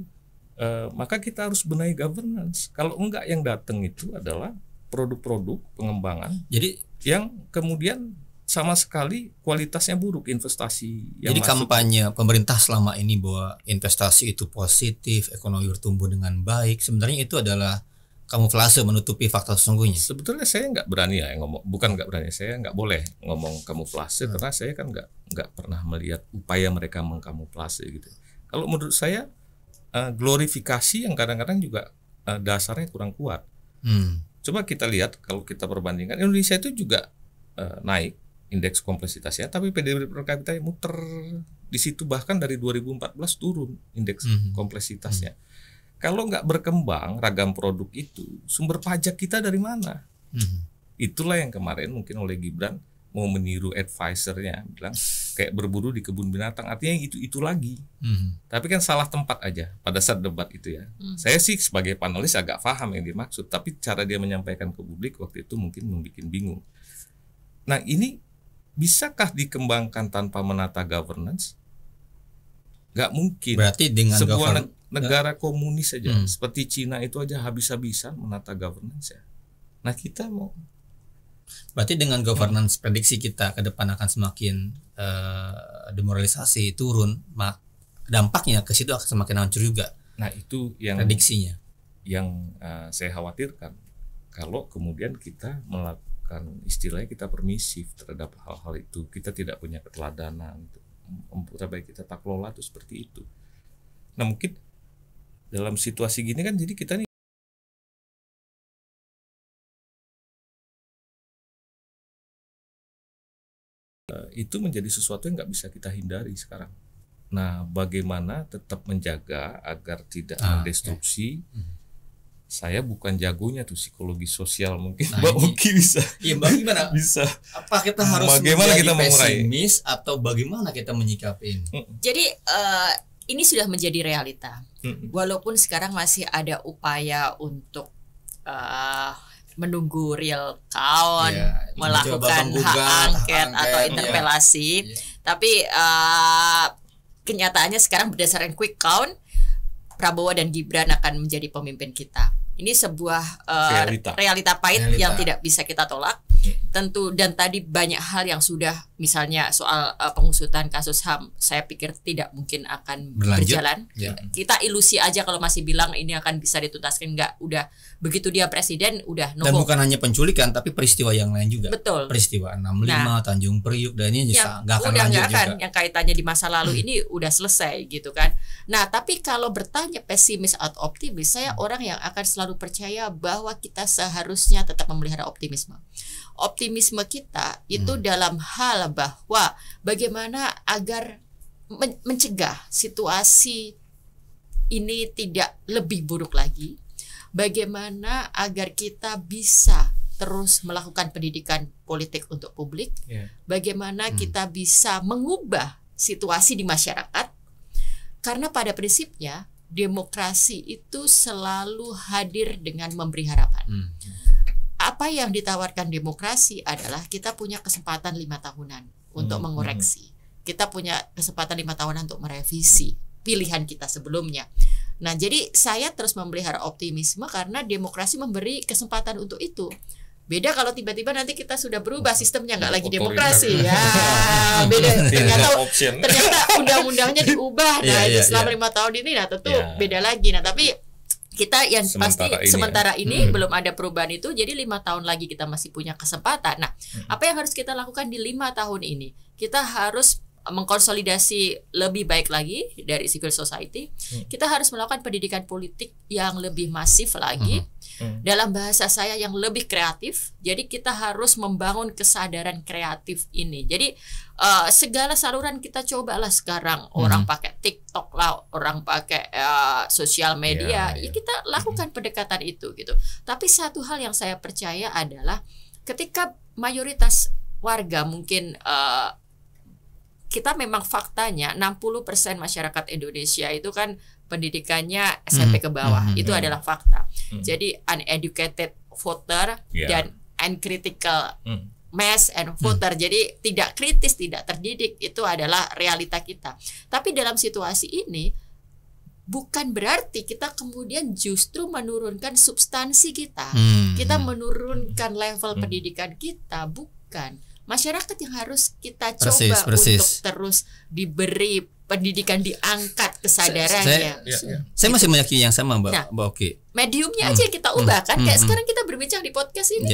A: maka kita harus benahi governance. Kalau enggak, yang datang itu adalah produk-produk pengembangan. Jadi yang kemudian sama sekali kualitasnya buruk, investasi yang
B: jadi
A: masuk.
B: Kampanye pemerintah selama ini bahwa investasi itu positif, ekonomi bertumbuh dengan baik, sebenarnya itu adalah kamuflase menutupi fakta sesungguhnya.
A: Sebetulnya saya nggak berani ya ngomong, bukan nggak berani, saya nggak boleh ngomong kamuflase karena saya kan nggak pernah melihat upaya mereka mengkamuflase gitu. Kalau menurut saya glorifikasi yang kadang-kadang juga dasarnya kurang kuat. Coba kita lihat kalau kita perbandingkan, Indonesia itu juga naik indeks kompleksitasnya, tapi PDB per kapita muter di situ, bahkan dari 2014 turun indeks kompleksitasnya. Kalau nggak berkembang ragam produk itu, sumber pajak kita dari mana? Itulah yang kemarin mungkin oleh Gibran mau meniru advisernya bilang kayak berburu di kebun binatang, artinya itu lagi. Tapi kan salah tempat aja pada saat debat itu ya. Saya sih sebagai panelis agak paham yang dimaksud, tapi cara dia menyampaikan ke publik waktu itu mungkin membuat bingung. Nah, ini bisakah dikembangkan tanpa menata governance? Gak mungkin.
B: Berarti dengan
A: sebuah negara komunis saja seperti Cina itu aja habis-habisan menata governance ya. Nah, kita mau.
B: Berarti dengan governance prediksi kita ke depan akan semakin demoralisasi, turun, dampaknya ke situ akan semakin hancur juga.
A: Nah, itu yang
B: prediksinya.
A: Yang saya khawatirkan kalau kemudian kita melakukan istilahnya kita permisif terhadap hal-hal itu, kita tidak punya keteladanan, baik kita tak kelola itu seperti itu. Nah, mungkin dalam situasi gini kan jadi kita nih itu menjadi sesuatu yang nggak bisa kita hindari sekarang. Nah, bagaimana tetap menjaga agar tidak mendestruksi? Saya bukan jagonya tuh psikologi sosial, mungkin Mbak Oki bisa.
B: Iya, Mbak gimana?
A: Bisa.
B: Apa kita harus
A: bagaimana kita
B: pesimis atau bagaimana kita menyikapi ini?
C: Jadi ini sudah menjadi realita. Walaupun sekarang masih ada upaya untuk menunggu real count, melakukan hak angket atau interpelasi, tapi kenyataannya sekarang berdasarkan quick count, Prabowo dan Gibran akan menjadi pemimpin kita. Ini sebuah realita pahit yang tidak bisa kita tolak. Tentu, dan tadi banyak hal yang sudah, misalnya soal pengusutan kasus HAM, saya pikir tidak mungkin akan berjalan. Kita ilusi aja kalau masih bilang ini akan bisa dituntaskan, enggak. Udah begitu dia presiden udah
B: Dan bukan hanya penculikan tapi peristiwa yang lain juga.
C: Betul.
B: Peristiwa 65, Tanjung Priuk, dan ini nggak akan lanjut juga.
C: Yang kaitannya di masa lalu ini udah selesai gitu kan. Nah, tapi kalau bertanya pesimis atau optimis, saya orang yang akan selalu percaya bahwa kita seharusnya tetap memelihara optimisme. Optimisme kita itu dalam hal bahwa bagaimana agar mencegah situasi ini tidak lebih buruk lagi, bagaimana agar kita bisa terus melakukan pendidikan politik untuk publik, bagaimana kita bisa mengubah situasi di masyarakat, karena pada prinsipnya demokrasi itu selalu hadir dengan memberi harapan. Apa yang ditawarkan demokrasi adalah kita punya kesempatan 5 tahunan untuk mengoreksi. Kita punya kesempatan 5 tahunan untuk merevisi pilihan kita sebelumnya. Nah, jadi saya terus memelihara optimisme karena demokrasi memberi kesempatan untuk itu. Beda kalau tiba-tiba nanti kita sudah berubah sistemnya, nggak lagi demokrasi ya. Beda. Ternyata undang-undangnya diubah. Nah, selama 5 tahun ini, nah tentu beda lagi. Nah, tapi kita yang sementara ini belum ada perubahan itu, jadi 5 tahun lagi kita masih punya kesempatan. Nah, apa yang harus kita lakukan di 5 tahun ini? Kita harus mengkonsolidasi lebih baik lagi dari civil society. Kita harus melakukan pendidikan politik yang lebih masif lagi. Dalam bahasa saya yang lebih kreatif. Jadi kita harus membangun kesadaran kreatif ini. Jadi segala saluran kita cobalah sekarang. Orang pakai TikTok lah, orang pakai sosial media. Ya kita lakukan pendekatan itu gitu. Tapi satu hal yang saya percaya adalah ketika mayoritas warga mungkin kita memang faktanya 60% masyarakat Indonesia itu kan pendidikannya SMP ke bawah. Itu adalah fakta. Jadi uneducated voter dan uncritical mass and voter. Jadi tidak kritis, tidak terdidik, itu adalah realita kita. Tapi dalam situasi ini bukan berarti kita kemudian justru menurunkan substansi kita. Kita menurunkan level pendidikan kita, bukan. Masyarakat yang harus kita coba untuk terus diberi pendidikan, diangkat kesadarannya.
B: Saya masih meyakini yang sama, Mbak Oki.
C: Mediumnya aja kita ubah kan. Kayak sekarang kita berbincang di podcast ini.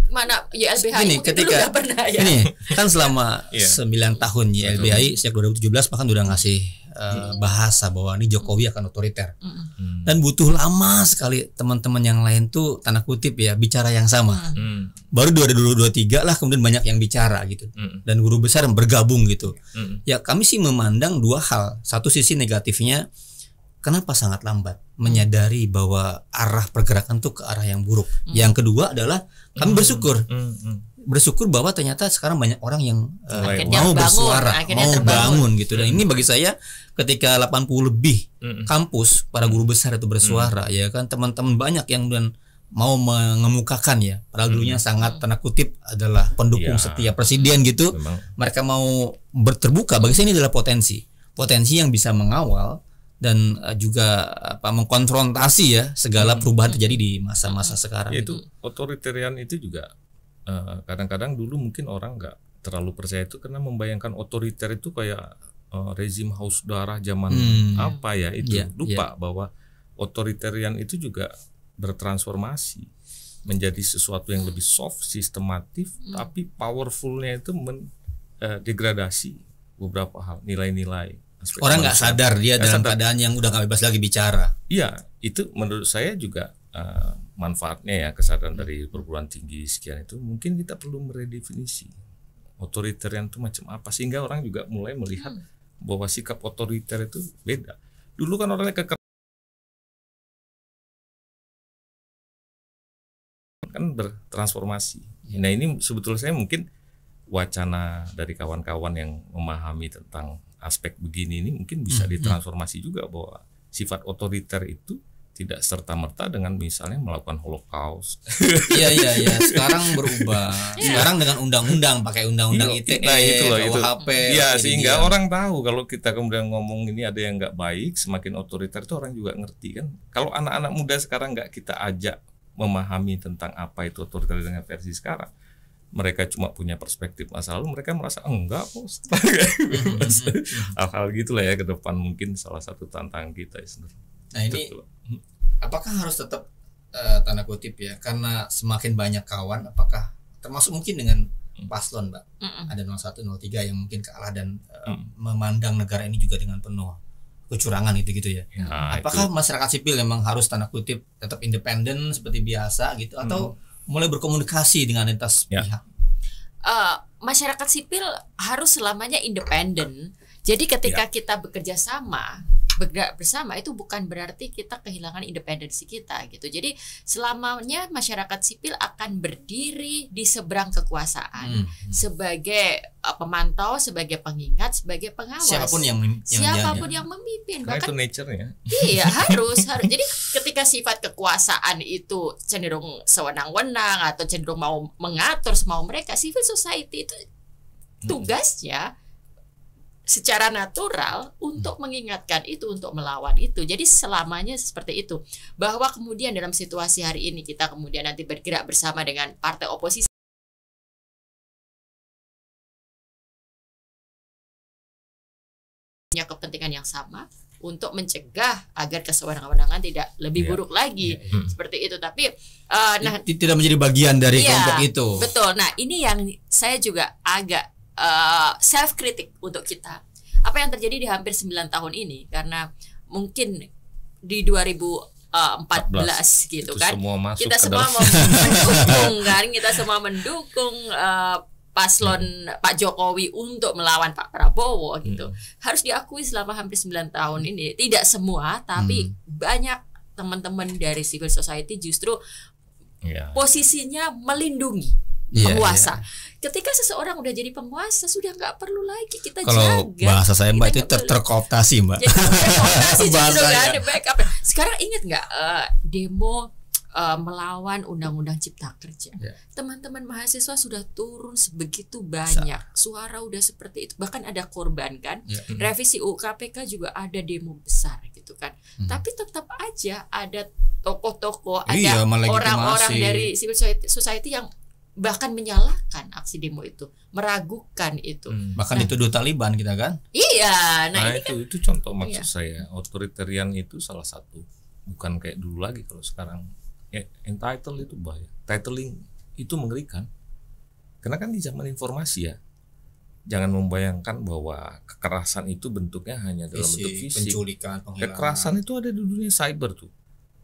C: Mana YLBHI mungkin dulu nggak pernah ya.
B: Ini kan selama 9 tahun YLBHI sejak 2017 bahkan udah ngasih bahasa bahwa ini Jokowi akan otoriter. Dan butuh lama sekali teman-teman yang lain tuh tanda kutip ya bicara yang sama. Baru 2023 lah kemudian banyak yang bicara gitu. Dan guru besar yang bergabung gitu. Ya kami sih memandang dua hal. Satu sisi negatifnya, kenapa sangat lambat menyadari bahwa arah pergerakan tuh ke arah yang buruk. Yang kedua adalah kami bersyukur bersyukur bahwa ternyata sekarang banyak orang yang
C: Akhirnya
B: mau
C: bangun,
B: bersuara,
C: akhirnya
B: mau
C: terbangun.
B: bangun gitu. Dan ini bagi saya ketika 80 lebih kampus para guru besar itu bersuara, ya kan, teman-teman banyak yang dan mau mengemukakan ya, padahal dulunya sangat tanda kutip adalah pendukung
A: Ya.
B: setia presiden gitu.
A: Memang.
B: Mereka mau terbuka. Bagi saya ini adalah potensi yang bisa mengawal dan juga mengkonfrontasi ya segala perubahan terjadi di masa-masa sekarang.
A: Yaitu otoritarian itu juga kadang-kadang dulu mungkin orang nggak terlalu percaya itu karena membayangkan otoriter itu kayak rezim haus darah zaman apa ya itu,
B: Iya,
A: lupa bahwa otoritarian itu juga bertransformasi menjadi sesuatu yang lebih soft, sistematif, tapi powerfulnya itu degradasi beberapa hal, nilai-nilai. aspek
B: Orang nggak
A: manusia.
B: sadar dia
A: Nggak
B: dalam
A: sadar.
B: keadaan yang udah nggak bebas lagi bicara.
A: Iya, itu menurut saya juga manfaatnya ya, kesadaran dari perguruan tinggi sekian itu mungkin kita perlu meredefinisi otoritarian itu macam apa sehingga orang juga mulai melihat bahwa sikap otoriter itu beda. Dulu kan orangnya kan bertransformasi. Nah ini sebetulnya saya mungkin wacana dari kawan-kawan yang memahami tentang aspek begini ini mungkin bisa ditransformasi juga bahwa sifat otoriter itu tidak serta-merta dengan misalnya melakukan holocaust.
B: Iya. Sekarang berubah. Sekarang dengan undang-undang, pakai undang-undang ITE,
A: Nah, itu loh, itu.
B: KUHP.
A: Ya,
B: jadi
A: sehingga
B: dia-
A: orang tahu kalau kita kemudian ngomong ini ada yang nggak baik, semakin otoriter itu orang juga ngerti kan. Kalau anak-anak muda sekarang nggak kita ajak memahami tentang apa itu otoriter dengan versi sekarang, mereka cuma punya perspektif masa lalu, mereka merasa enggak kok. Hal-hal gitulah ya ke depan mungkin salah satu tantangan kita ya sebenarnya.
B: Nah ini apakah harus tetap tanda kutip ya, karena semakin banyak kawan, apakah termasuk mungkin dengan paslon, Mbak, ada 01, 03 yang mungkin kalah dan memandang negara ini juga dengan penuh kecurangan gitu ya.
A: Nah,
B: Apakah masyarakat sipil memang harus tanda kutip tetap independen seperti biasa gitu, atau mulai berkomunikasi dengan lintas
A: Ya.
B: pihak?
C: Masyarakat sipil harus selamanya independen. Jadi ketika kita bekerja sama, bergerak bersama, itu bukan berarti kita kehilangan independensi kita gitu. Jadi selamanya masyarakat sipil akan berdiri di seberang kekuasaan sebagai pemantau, sebagai pengingat, sebagai pengawas.
B: Siapapun yang
C: Siapapun yang memimpin,
A: karena
C: bahkan
A: itu nature-nya.
C: iya harus. Jadi ketika sifat kekuasaan itu cenderung sewenang-wenang atau cenderung mau mengatur semau mereka, civil society itu tugasnya secara natural untuk mengingatkan itu, untuk melawan itu. Jadi selamanya seperti itu. Bahwa kemudian dalam situasi hari ini kita kemudian nanti bergerak bersama dengan partai oposisi punya kepentingan yang sama untuk mencegah agar kesewenang-wenangan tidak lebih buruk lagi. Seperti itu. Tapi
B: tidak menjadi bagian dari
C: iya,
B: kelompok itu.
C: Betul. Nah, ini yang saya juga agak self kritik untuk kita. Apa yang terjadi di hampir 9 tahun ini, karena mungkin di 2014 gitu
A: Itu
C: kan.
A: semua masuk
C: Kita
A: ke
C: semua
A: dalam-
C: mendukung kan, kita semua mendukung paslon Pak Jokowi untuk melawan Pak Prabowo gitu. Harus diakui selama hampir 9 tahun ini tidak semua, tapi banyak teman-teman dari civil society justru
A: Ya.
C: posisinya melindungi
B: Iya,
C: penguasa. Ketika seseorang udah jadi penguasa, sudah nggak perlu lagi kita
B: Kalau
C: jaga.
B: bahasa saya, Mbak,
C: Kita
B: itu
C: nggak perlu.
B: terkooptasi, Mbak.
C: Jadi terkooptasi justru
B: Bahasanya.
C: kan, backup. Sekarang ingat nggak demo melawan Undang-Undang Cipta Kerja?
B: Ya.
C: Teman-teman mahasiswa sudah turun sebegitu banyak, suara udah seperti itu, bahkan ada korban kan.
B: Ya.
C: Revisi UU KPK juga ada demo besar gitu kan. Tapi tetap aja ada tokoh-tokoh,
B: Iya,
C: ada
B: melegitimasi.
C: orang-orang dari civil society yang bahkan menyalahkan aksi demo itu, meragukan itu.
B: Bahkan dituduh Taliban kita kan.
C: Iya,
A: Nah,
C: ini kan
A: itu contoh maksud
C: Iya.
A: saya. Otoritarian itu salah satu, bukan kayak dulu lagi. Kalau sekarang ya, entitle itu bahaya, titling itu mengerikan. Karena kan di zaman informasi ya, jangan membayangkan bahwa kekerasan itu bentuknya hanya dalam bentuk fisik.
B: penculikan, penghilangan.
A: Kekerasan itu ada di dunia cyber tuh.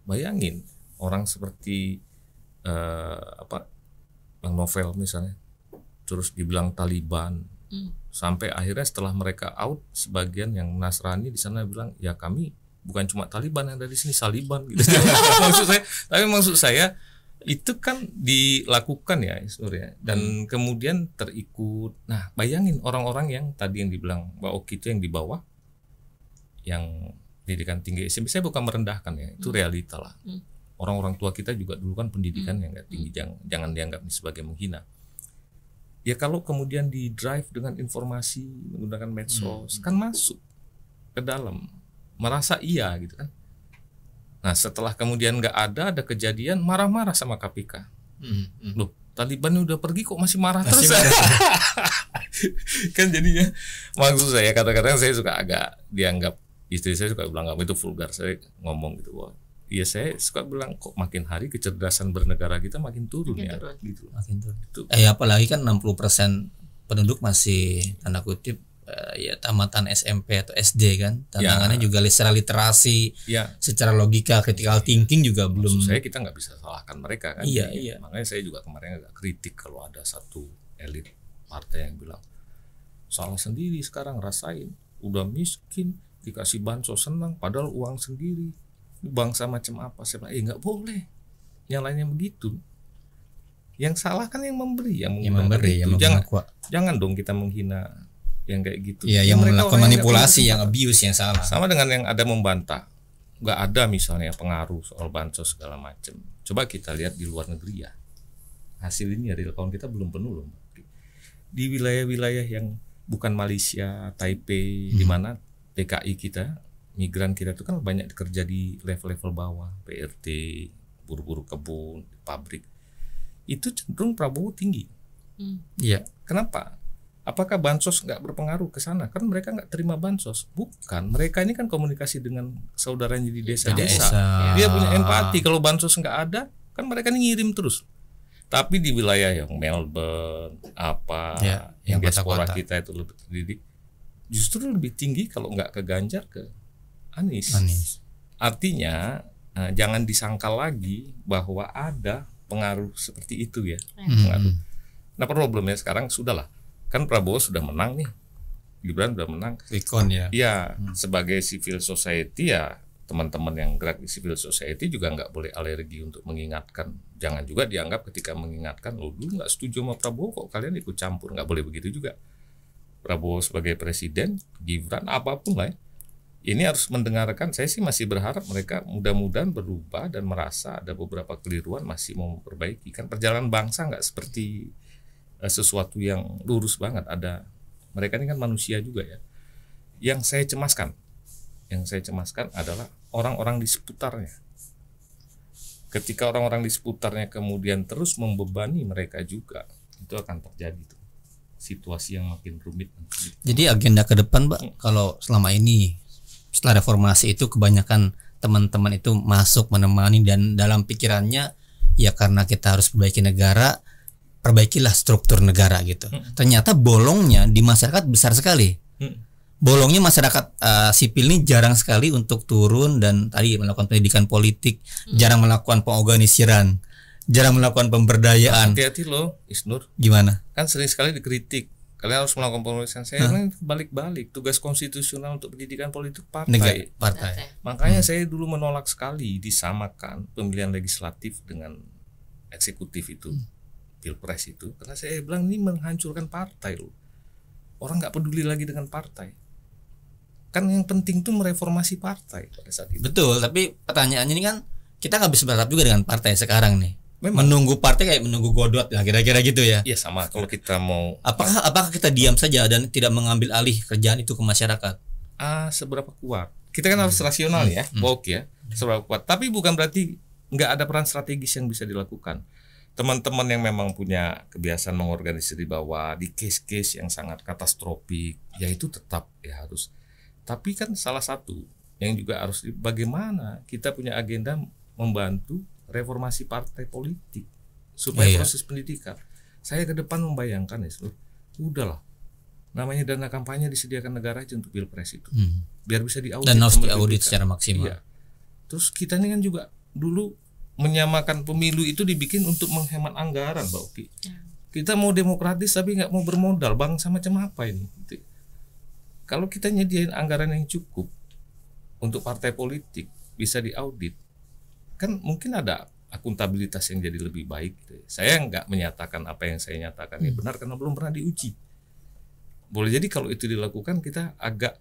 A: Bayangin orang seperti Bang Novel misalnya, terus dibilang Taliban, sampai akhirnya setelah mereka out, sebagian yang Nasrani di sana bilang ya kami bukan cuma Taliban yang ada di sini, Saliban gitu. maksud saya Itu kan dilakukan ya Isnur ya, dan kemudian terikut. Nah bayangin orang-orang yang tadi yang dibilang Mbak Oki itu yang di bawah, yang pendidikan tinggi SMP, saya bukan merendahkan ya, itu realita lah. Orang-orang tua kita juga dulu kan pendidikan yang nggak tinggi, jangan dianggap sebagai menghina. Ya kalau kemudian di drive dengan informasi menggunakan medsos, kan masuk ke dalam, merasa iya gitu kan. Nah setelah kemudian nggak ada kejadian, marah-marah sama KPK. Loh, Taliban udah pergi kok masih marah terus. Kan jadinya, maksud saya kadang-kadang saya suka agak dianggap, istri saya suka bilang kamu itu vulgar. Saya ngomong gitu, wah, iya saya suka bilang kok makin hari kecerdasan bernegara kita makin turun ya. Gitu.
B: Makin turun. Apalagi kan 60% penduduk masih tanda kutip ya tamatan SMP atau SD kan. Tantangannya juga secara literasi, secara logika, critical thinking juga belum.
A: Maksud saya kita nggak bisa salahkan mereka kan.
B: Iya.
A: Makanya saya juga kemarin agak kritik kalau ada satu elit partai yang bilang salah sendiri sekarang, rasain udah miskin dikasih bansos senang padahal uang sendiri. Bangsa macam apa? Saya bilang nggak boleh nyalainnya begitu. Yang salah kan yang memberi, yang memberi, yang jangan dong kita menghina yang kayak gitu.
B: Iya, yang melakukan manipulasi, yang abuse, yang salah.
A: Sama dengan yang ada membantah, nggak ada misalnya pengaruh soal bansos segala macam. Coba kita lihat di luar negeri ya, hasil ini real count kita belum penuh loh. Di wilayah-wilayah yang bukan Malaysia, Taipei, di mana PKI kita, migran kita itu kan banyak kerja di level-level bawah, PRT, buru-buru kebun, pabrik. Itu cenderung Prabowo tinggi.
B: Iya.
A: Kenapa? Apakah bansos nggak berpengaruh ke sana? Kan mereka nggak terima bansos. Bukan, mereka ini kan komunikasi dengan saudaranya di desa-desa. Dia punya empati. Kalau bansos nggak ada, kan mereka ini ngirim terus. Tapi di wilayah yang Melbourne, yang diaspora kita itu lebih terdidik, justru lebih tinggi kalau nggak ke Ganjar, ke Anies. Artinya jangan disangkal lagi bahwa ada pengaruh seperti itu ya. Pengaruh. Nah problemnya sekarang sudahlah. Kan Prabowo sudah menang nih, Gibran sudah menang.
B: Ikon ya.
A: Iya, sebagai civil society ya, teman-teman yang gerak di civil society juga nggak boleh alergi untuk mengingatkan. Jangan juga dianggap ketika mengingatkan, lo dulu nggak setuju sama Prabowo kok kalian ikut campur. Nggak boleh begitu juga. Prabowo sebagai presiden, Gibran apapun lah ya, ini harus mendengarkan. Saya sih masih berharap mereka mudah-mudahan berubah dan merasa ada beberapa keliruan masih mau memperbaiki. Kan perjalanan bangsa nggak seperti sesuatu yang lurus banget. Ada, mereka ini kan manusia juga ya. Yang saya cemaskan adalah orang-orang di seputarnya. Ketika orang-orang di seputarnya kemudian terus membebani mereka juga, itu akan terjadi tuh situasi yang makin rumit.
B: Jadi agenda ke depan, Pak, kalau selama ini setelah reformasi itu kebanyakan teman-teman itu masuk menemani dan dalam pikirannya ya karena kita harus perbaiki negara, perbaikilah struktur negara gitu. Ternyata bolongnya di masyarakat besar sekali. Bolongnya masyarakat sipil ini jarang sekali untuk turun dan tadi melakukan pendidikan politik, jarang melakukan pengorganisiran, jarang melakukan pemberdayaan.
A: Hati-hati loh, Isnur.
B: Gimana?
A: Kan sering sekali dikritik. Kalian harus melakukan pemeriksaan. Saya kan balik-balik. Tugas konstitusional untuk pendidikan politik partai. Makanya saya dulu menolak sekali disamakan pemilihan legislatif dengan eksekutif itu. Pilpres itu, karena saya bilang ini menghancurkan partai loh. Orang nggak peduli lagi dengan partai. Kan yang penting tuh mereformasi partai pada saat itu.
B: Betul, tapi pertanyaannya ini kan kita nggak bisa berharap juga dengan partai sekarang nih. Memang. Menunggu partai kayak menunggu Godot lah, kira-kira gitu ya.
A: Iya sama. Kalau kita mau,
B: apakah kita diam saja dan tidak mengambil alih kerjaan itu ke masyarakat?
A: Seberapa kuat? Kita kan harus rasional ya, ya. Seberapa kuat? Tapi bukan berarti nggak ada peran strategis yang bisa dilakukan. Teman-teman yang memang punya kebiasaan mengorganisir di bawah, di case-case yang sangat katastrofik, ya itu tetap ya harus. Tapi kan salah satu yang juga harus, bagaimana kita punya agenda membantu reformasi partai politik supaya proses pendidikan. Saya ke depan membayangkan ya, udahlah, namanya dana kampanye disediakan negara aja untuk pilpres itu, biar bisa diaudit
B: dan harus diaudit secara maksimal.
A: Iya. Terus kita ini kan juga dulu menyamakan pemilu itu dibikin untuk menghemat anggaran, Mbak Oki. Kita mau demokratis tapi nggak mau bermodal, bangsa macam apa ini? Kalau kita nyediain anggaran yang cukup untuk partai politik bisa diaudit, kan mungkin ada akuntabilitas yang jadi lebih baik gitu. Saya nggak menyatakan apa yang saya nyatakan ini benar karena belum pernah diuji. Boleh jadi kalau itu dilakukan kita agak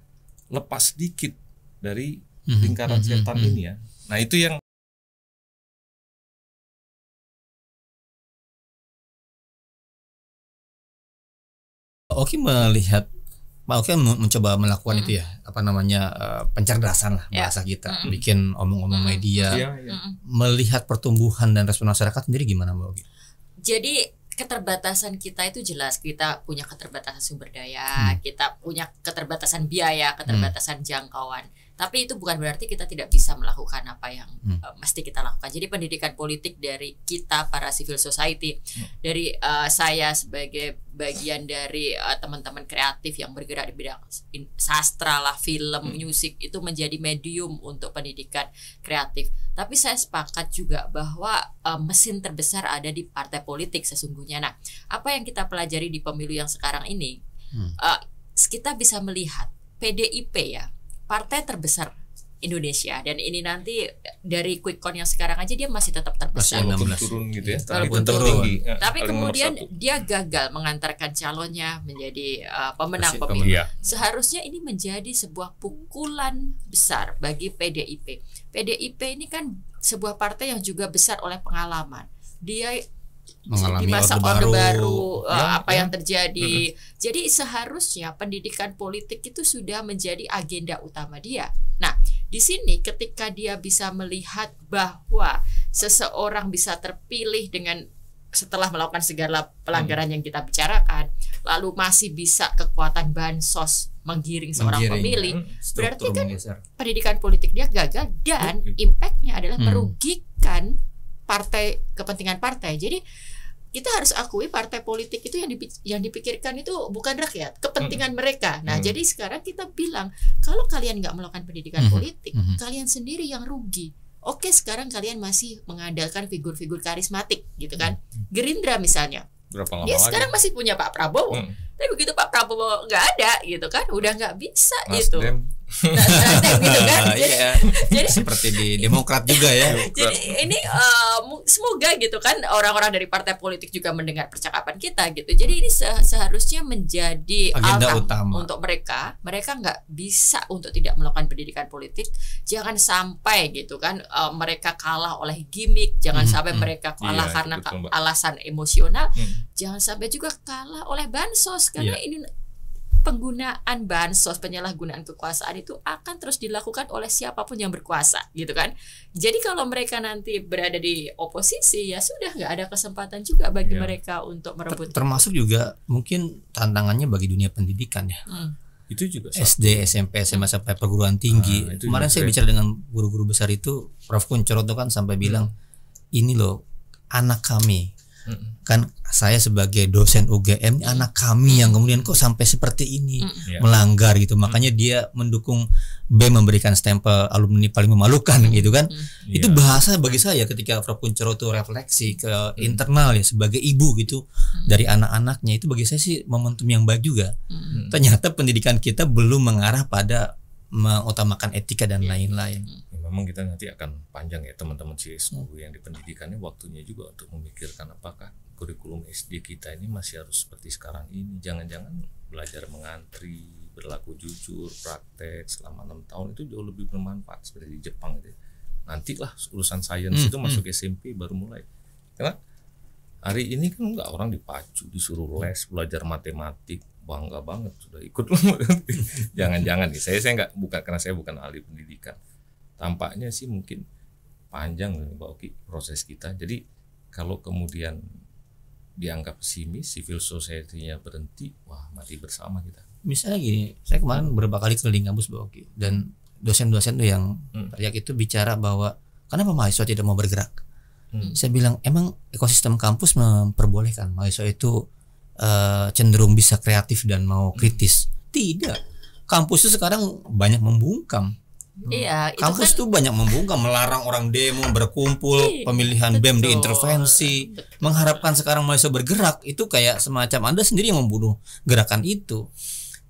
A: lepas dikit dari lingkaran setan ini ya. Nah itu yang
B: Oki melihat Pak Oki mencoba melakukan itu ya, apa namanya, pencerdasan lah bahasa kita, bikin omong-omong media, melihat pertumbuhan dan respon masyarakat sendiri gimana Mbak Oki?
C: Jadi keterbatasan kita itu jelas, kita punya keterbatasan sumber daya, kita punya keterbatasan biaya, keterbatasan jangkauan. Tapi itu bukan berarti kita tidak bisa melakukan apa yang mesti kita lakukan. Jadi pendidikan politik dari kita para civil society, dari saya sebagai bagian dari teman-teman kreatif yang bergerak di bidang sastra lah, film, musik, itu menjadi medium untuk pendidikan kreatif. Tapi saya sepakat juga bahwa mesin terbesar ada di partai politik sesungguhnya. Nah, apa yang kita pelajari di pemilu yang sekarang ini, kita bisa melihat PDIP ya, partai terbesar Indonesia, dan ini nanti dari quick count yang sekarang aja dia masih tetap terbesar.
A: walaupun turun gitu ya.
C: Walaupun
A: turun.
C: Tapi kemudian dia gagal mengantarkan calonnya menjadi pemenang pemilu. Seharusnya ini menjadi sebuah pukulan besar bagi PDIP. PDIP ini kan sebuah partai yang juga besar oleh pengalaman. Dia di masa orde baru apa yang terjadi. Jadi seharusnya pendidikan politik itu sudah menjadi agenda utama dia. Nah, di sini ketika dia bisa melihat bahwa seseorang bisa terpilih dengan setelah melakukan segala pelanggaran yang kita bicarakan, lalu masih bisa kekuatan bansos menggiring seorang pemilih, berarti kan pendidikan politik dia gagal dan impactnya adalah merugikan partai, kepentingan partai. Jadi kita harus akui partai politik itu yang dipikirkan itu bukan rakyat, kepentingan mereka. Nah, jadi sekarang kita bilang kalau kalian nggak melakukan pendidikan politik, kalian sendiri yang rugi. Oke, sekarang kalian masih mengandalkan figur-figur karismatik, gitu kan? Gerindra misalnya, dia sekarang masih punya Pak Prabowo. Tapi begitu Pak Prabowo nggak ada, gitu kan, udah nggak bisa gitu. Gitu kan?
B: Jadi seperti di Demokrat juga ya.
C: Jadi ini semoga gitu kan orang-orang dari partai politik juga mendengar percakapan kita gitu. Jadi ini seharusnya menjadi
B: agenda utama
C: untuk mereka. Mereka nggak bisa untuk tidak melakukan pendidikan politik. Jangan sampai gitu kan mereka kalah oleh gimmick. Jangan sampai mereka kalah karena alasan emosional. Jangan sampai juga kalah oleh bansos, karena ini penggunaan bansos, penyalahgunaan kekuasaan itu akan terus dilakukan oleh siapapun yang berkuasa, gitu kan. Jadi kalau mereka nanti berada di oposisi, ya sudah nggak ada kesempatan juga bagi mereka untuk merebut.
B: Termasuk juga mungkin tantangannya bagi dunia pendidikan ya.
A: Itu juga
B: SD, SMP, SMA sampai perguruan tinggi. Kemarin saya bicara dengan guru-guru besar itu, Prof. Kuncoroto kan sampai bilang, ini loh anak kami. Kan saya sebagai dosen UGM, anak kami yang kemudian kok sampai seperti ini melanggar gitu. Makanya dia mendukung B memberikan stempel alumni paling memalukan gitu kan. Itu bahasa bagi saya ketika Prof. Kuncoroto refleksi ke internal ya sebagai ibu gitu dari anak-anaknya, itu bagi saya sih momentum yang baik juga. Ternyata pendidikan kita belum mengarah pada mengutamakan etika dan lain-lain.
A: Memang kita nanti akan panjang ya teman-teman CSU yang di pendidikannya, waktunya juga untuk memikirkan apakah kurikulum SD kita ini masih harus seperti sekarang ini. Jangan-jangan belajar mengantri, berlaku jujur, praktek selama 6 tahun itu jauh lebih bermanfaat seperti di Jepang gitu. Nantilah urusan sains itu masuk SMP baru mulai. Karena hari ini kan enggak, orang dipacu, disuruh les, belajar matematik, bangga banget sudah ikut. Jangan-jangan nih, saya enggak, bukan karena saya bukan ahli pendidikan. Tampaknya sih mungkin panjang Mbak Oki proses kita. Jadi kalau kemudian dianggap pesimis, civil society-nya berhenti, wah mati bersama kita.
B: Misalnya gini, saya kemarin beberapa kali keliling kampus Mbak Oki, dan dosen-dosen tuh yang teriak itu bicara bahwa kenapa mahasiswa tidak mau bergerak. Saya bilang emang ekosistem kampus memperbolehkan mahasiswa itu cenderung bisa kreatif dan mau kritis. Tidak, kampus itu sekarang banyak membungkam.
C: Iya,
B: kampus tuh banyak membungkam, melarang orang demo, berkumpul, pemilihan BEM diintervensi, mengharapkan sekarang mahasiswa bergerak. Itu kayak semacam Anda sendiri yang membunuh gerakan itu.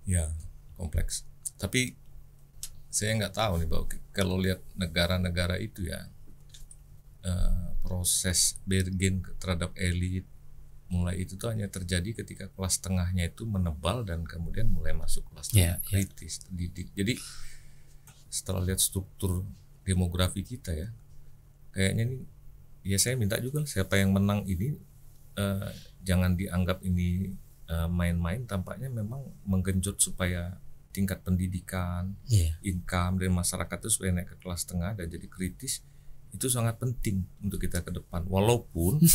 A: Ya, kompleks. Tapi saya nggak tahu nih Mbak Oki, kalau lihat negara-negara itu ya, proses bargain terhadap elit mulai itu tuh hanya terjadi ketika kelas tengahnya itu menebal dan kemudian mulai masuk kelas kritis terdidik. Jadi setelah lihat struktur demografi kita ya, kayaknya nih ya saya minta juga siapa yang menang ini jangan dianggap ini main-main, tampaknya memang menggenjot supaya tingkat pendidikan, income dari masyarakat itu supaya naik ke kelas tengah dan jadi kritis. Itu sangat penting untuk kita ke depan. Walaupun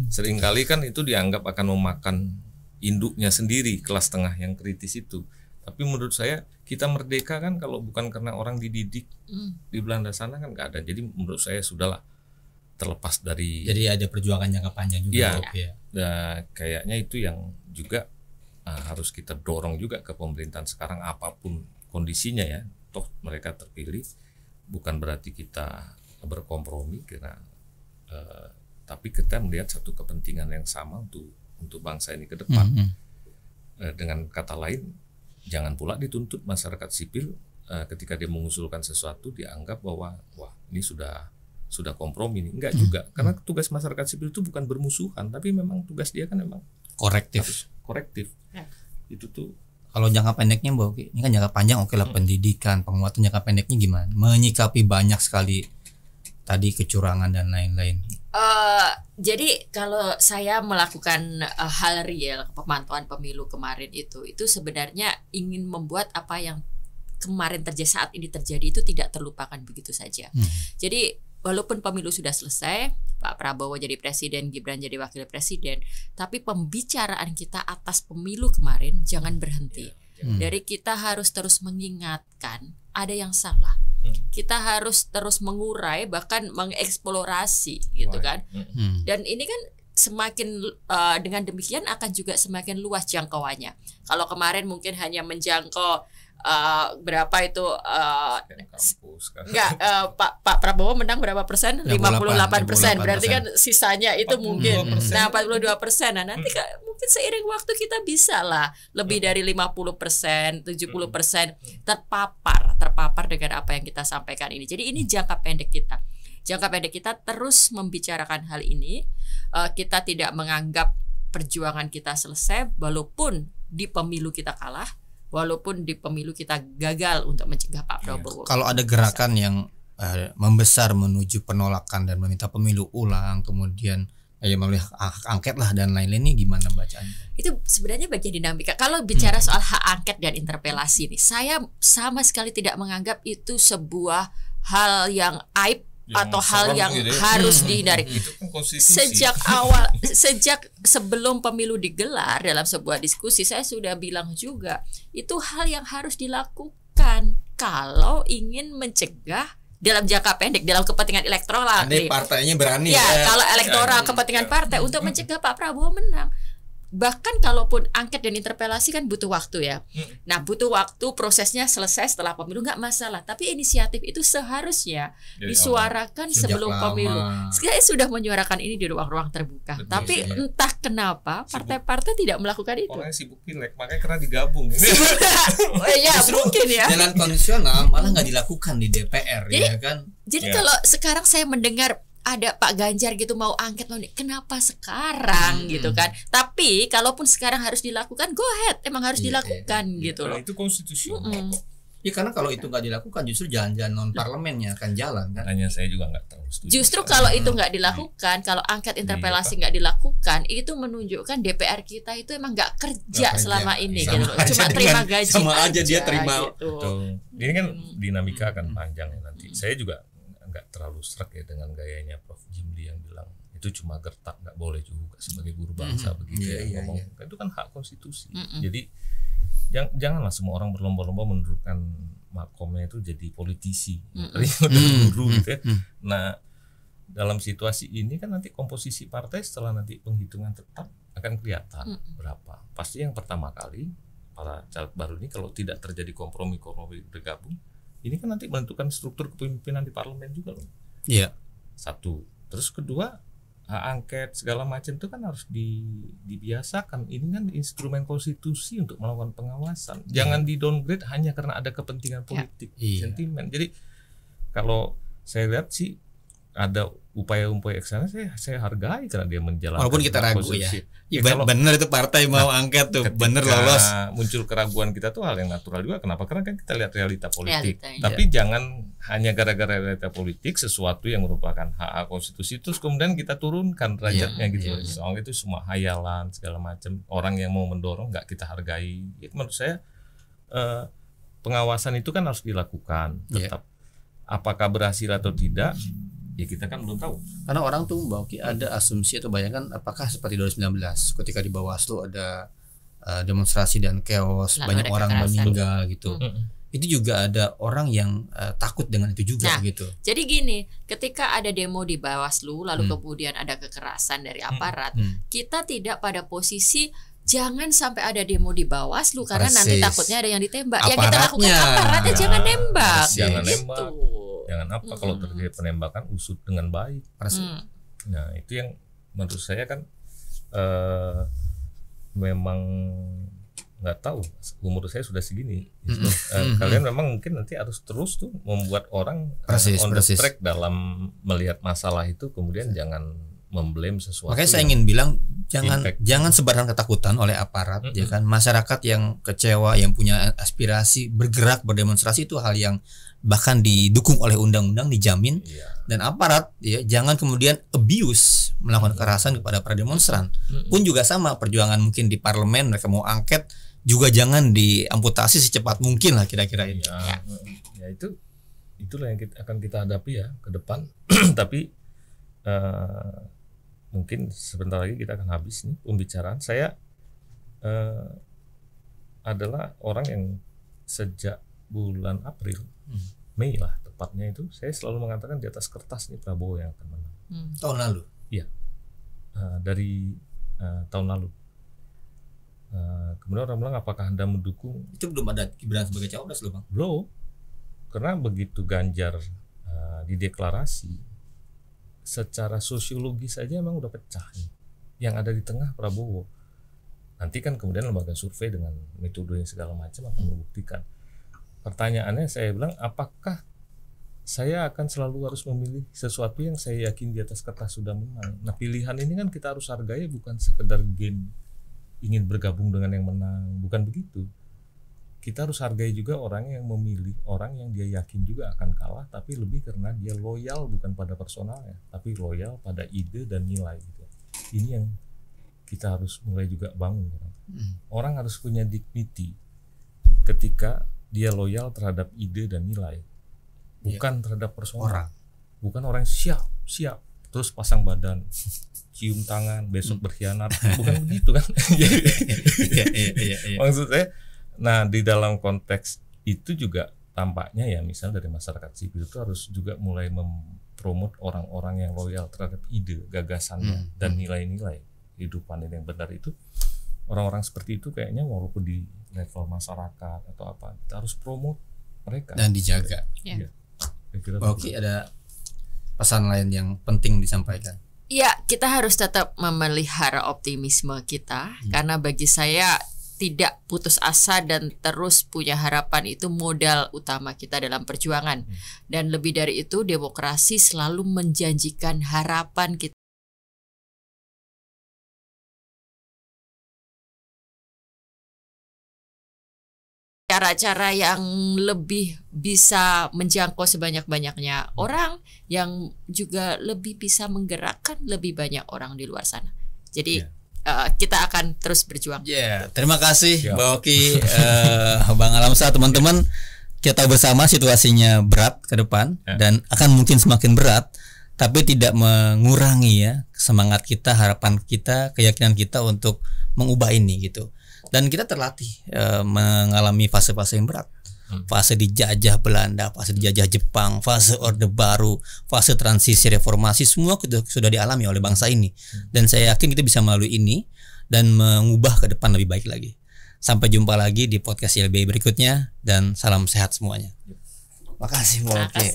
A: seringkali kan itu dianggap akan memakan induknya sendiri kelas tengah yang kritis itu. Tapi menurut saya kita merdeka kan kalau bukan karena orang dididik di Belanda sana kan nggak ada. Jadi menurut saya sudahlah, terlepas dari.
B: Jadi ada perjuangan jangka panjang juga.
A: Nah, kayaknya itu yang juga harus kita dorong juga ke pemerintahan sekarang apapun kondisinya ya. Toh mereka terpilih, bukan berarti kita berkompromi karena tapi kita melihat satu kepentingan yang sama untuk bangsa ini ke depan. Dengan kata lain, jangan pula dituntut masyarakat sipil ketika dia mengusulkan sesuatu dianggap bahwa wah ini sudah kompromi nih. Enggak juga, karena tugas masyarakat sipil itu bukan bermusuhan, tapi memang tugas dia kan memang
B: korektif.
A: Itu tuh.
B: Kalau jangka pendeknya Mbak, ini kan jangka panjang oke lah, pendidikan, penguatan. Jangka pendeknya gimana? Menyikapi banyak sekali tadi kecurangan dan lain-lain.
C: Jadi kalau saya melakukan hal real pemantauan pemilu kemarin itu sebenarnya ingin membuat apa yang kemarin saat ini terjadi itu tidak terlupakan begitu saja. Jadi walaupun pemilu sudah selesai, Pak Prabowo jadi presiden, Gibran jadi wakil presiden, tapi pembicaraan kita atas pemilu kemarin jangan berhenti. Dari kita harus terus mengingatkan ada yang salah. Kita harus terus mengurai, bahkan mengeksplorasi gitu kan. Dan ini kan semakin dengan demikian akan juga semakin luas jangkauannya. Kalau kemarin mungkin hanya menjangkau berapa itu enggak Pak Prabowo menang berapa persen? 58%. Berarti kan sisanya itu mungkin 42%. Nah, nanti mungkin seiring waktu kita bisa lah lebih dari 50%, 70% terpapar dengan apa yang kita sampaikan ini. Jadi ini jangka pendek kita. Jangka pendek kita terus membicarakan hal ini. Kita tidak menganggap perjuangan kita selesai walaupun di pemilu kita kalah. Walaupun di pemilu kita gagal untuk mencegah Pak Prabowo.
B: Kalau ada gerakan yang membesar menuju penolakan dan meminta pemilu ulang, kemudian melalui hak angket lah dan lain-lain, ini gimana bacaannya?
C: Itu sebenarnya bagian dinamika. Kalau bicara soal hak angket dan interpelasi nih, saya sama sekali tidak menganggap itu sebuah hal yang aib atau hal yang
A: gitu ya,
C: harus dihindari. Sejak sebelum pemilu digelar, dalam sebuah diskusi saya sudah bilang juga itu hal yang harus dilakukan kalau ingin mencegah dalam jangka pendek, dalam kepentingan elektoral.
B: Andai partainya berani
C: kalau elektoral kepentingan partai untuk mencegah Pak Prabowo menang. Bahkan kalaupun angket dan interpelasi kan butuh waktu ya. Nah, butuh waktu, prosesnya selesai setelah pemilu nggak masalah. Tapi inisiatif itu seharusnya disuarakan sebelum pemilu. Saya sudah menyuarakan ini di ruang-ruang terbuka. Tapi entah kenapa partai-partai tidak melakukan itu.
A: Orangnya sibuk pilek, makanya karena digabung.
C: Ya mungkin ya.
B: Jalan konvensional malah nggak dilakukan di DPR ya kan.
C: Jadi kalau sekarang saya mendengar ada Pak Ganjar gitu mau angket loh, kenapa sekarang gitu kan? Tapi kalaupun sekarang harus dilakukan, go ahead, emang harus dilakukan gitu loh.
A: Itu konstitusional.
B: Ya karena kalau itu nggak dilakukan justru jalan-jalan non parlemennya akan jalan kan.
A: Hanya saya juga nggak terlalu setuju.
C: Justru kalau itu nggak dilakukan, kalau angket interpelasi nggak dilakukan, itu menunjukkan DPR kita itu emang nggak kerja selama ini gitu loh. Cuma terima gaji.
B: Sama aja dia terima.
C: Gitu.
A: Ini kan dinamika akan panjang ya nanti. Saya juga nggak terlalu serak ya dengan gayanya Prof. Jimli yang bilang itu cuma gertak, nggak boleh juga sebagai guru bangsa begitu ngomong. Itu kan hak konstitusi. Jadi janganlah semua orang berlomba-lomba menundukkan makomnya itu jadi politisi, guru gitu ya. Nah, dalam situasi ini kan nanti komposisi partai setelah nanti penghitungan tetap akan kelihatan berapa. Pasti yang pertama kali para caleg baru ini kalau tidak terjadi kompromi bergabung, ini kan nanti menentukan struktur kepemimpinan di parlemen juga loh.
B: Iya.
A: Satu. Terus kedua, hak angket segala macam itu kan harus dibiasakan. Ini kan instrumen konstitusi untuk melakukan pengawasan. Jangan di downgrade hanya karena ada kepentingan politik, sentimen. Jadi kalau saya lihat sih ada upaya-upaya eksana saya hargai karena dia menjalankan.
B: Walaupun kita ragu
A: konstitusi.
B: ya benar itu partai mau angket tuh bener lolos.
A: Muncul keraguan kita tuh hal yang natural juga. Kenapa? Karena kan kita lihat realita politik.
C: Iya.
A: Tapi jangan hanya gara-gara realita politik sesuatu yang merupakan hak konstitusi terus kemudian kita turunkan derajatnya gitu. Soalnya itu semua hayalan segala macam. Orang yang mau mendorong nggak kita hargai. Itu menurut saya pengawasan itu kan harus dilakukan tetap. Apakah berhasil atau tidak? Ya kita kan belum tahu.
B: Karena orang tuh Mbak Oki ada asumsi atau bayangan apakah seperti 2019 ketika di Bawaslu ada demonstrasi dan chaos, banyak orang meninggal gitu. Itu juga ada orang yang takut dengan itu juga gitu.
C: Jadi gini, ketika ada demo di Bawaslu lalu kemudian ada kekerasan dari aparat, kita tidak pada posisi jangan sampai ada demo di Bawaslu karena nanti takutnya ada yang ditembak. Yang kita lakukan aparatnya jangan nembak.
A: Jangan nembak. Jangan apa kalau terjadi penembakan usut dengan baik. Nah itu yang menurut saya kan memang nggak tahu, umur saya sudah segini. Kalian memang mungkin nanti harus terus tuh membuat orang on the track dalam melihat masalah itu, kemudian jangan memblame sesuatu.
B: Makanya saya ingin bilang jangan sebarkan ketakutan oleh aparat, ya kan. Masyarakat yang kecewa, yang punya aspirasi, bergerak, berdemonstrasi itu hal yang bahkan didukung oleh undang-undang, dijamin. Dan aparat ya jangan kemudian abuse, melakukan kekerasan kepada para demonstran. Pun juga sama, perjuangan mungkin di parlemen mereka mau angket juga jangan diamputasi secepat mungkin lah kira-kira itu.
A: Ya itulah yang akan kita hadapi ya ke depan. Tapi mungkin sebentar lagi kita akan habis nih pembicaraan. Saya adalah orang yang sejak bulan April, Mei lah tepatnya itu, saya selalu mengatakan di atas kertas nih Prabowo yang akan menang.
B: Tahun lalu?
A: Iya, dari tahun lalu. Kemudian orang bilang apakah Anda mendukung?
B: Itu belum ada Gibran sebagai cawapres loh Bang?
A: Belum, karena begitu Ganjar dideklarasi, secara sosiologi saja emang udah pecah nih. Yang ada di tengah Prabowo. Nanti kan kemudian lembaga survei dengan metode yang segala macam akan membuktikan. Pertanyaannya saya bilang, apakah saya akan selalu harus memilih sesuatu yang saya yakin di atas kertas sudah menang? Nah pilihan ini kan kita harus hargai, bukan sekedar game ingin bergabung dengan yang menang, bukan begitu. Kita harus hargai juga orang yang memilih, orang yang dia yakin juga akan kalah, tapi lebih karena dia loyal bukan pada personalnya, tapi loyal pada ide dan nilai gitu. Ini yang kita harus mulai juga bangun. Orang harus punya dignity ketika dia loyal terhadap ide dan nilai, bukan terhadap personal. Bukan orang siap terus pasang badan, cium tangan, besok berkhianat, bukan begitu kan? Maksud saya, nah di dalam konteks itu juga tampaknya ya, misal dari masyarakat sipil itu harus juga mulai mempromot orang-orang yang loyal terhadap ide, gagasannya dan nilai-nilai kehidupan yang benar itu. Orang-orang seperti itu kayaknya walaupun di level masyarakat atau apa, kita harus promote mereka
B: dan dijaga. Oke, ada pesan lain yang penting disampaikan?
C: Ya, kita harus tetap memelihara optimisme kita, karena bagi saya tidak putus asa dan terus punya harapan itu modal utama kita dalam perjuangan. Dan lebih dari itu, demokrasi selalu menjanjikan harapan kita. Cara-cara yang lebih bisa menjangkau sebanyak-banyaknya orang, yang juga lebih bisa menggerakkan lebih banyak orang di luar sana. Jadi kita akan terus berjuang.
B: Terima kasih Mbak Oki, Bang Alamsa, teman-teman. Kita bersama situasinya berat ke depan dan akan mungkin semakin berat, tapi tidak mengurangi ya semangat kita, harapan kita, keyakinan kita untuk mengubah ini gitu. Dan kita terlatih mengalami fase-fase yang berat. Fase dijajah Belanda, fase dijajah Jepang, fase Orde Baru, fase transisi reformasi, semua sudah dialami oleh bangsa ini. Dan saya yakin kita bisa melalui ini dan mengubah ke depan lebih baik lagi. Sampai jumpa lagi di podcast YLBHI berikutnya, dan salam sehat semuanya.
A: Makasih
C: Mbak Oki.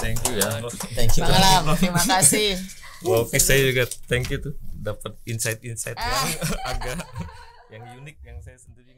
A: Thank you ya.
B: Thank you.
C: Bang Alam, terima kasih.
A: Oke, saya juga thank you tuh, dapat insight yang agak yang unik yang saya sendiri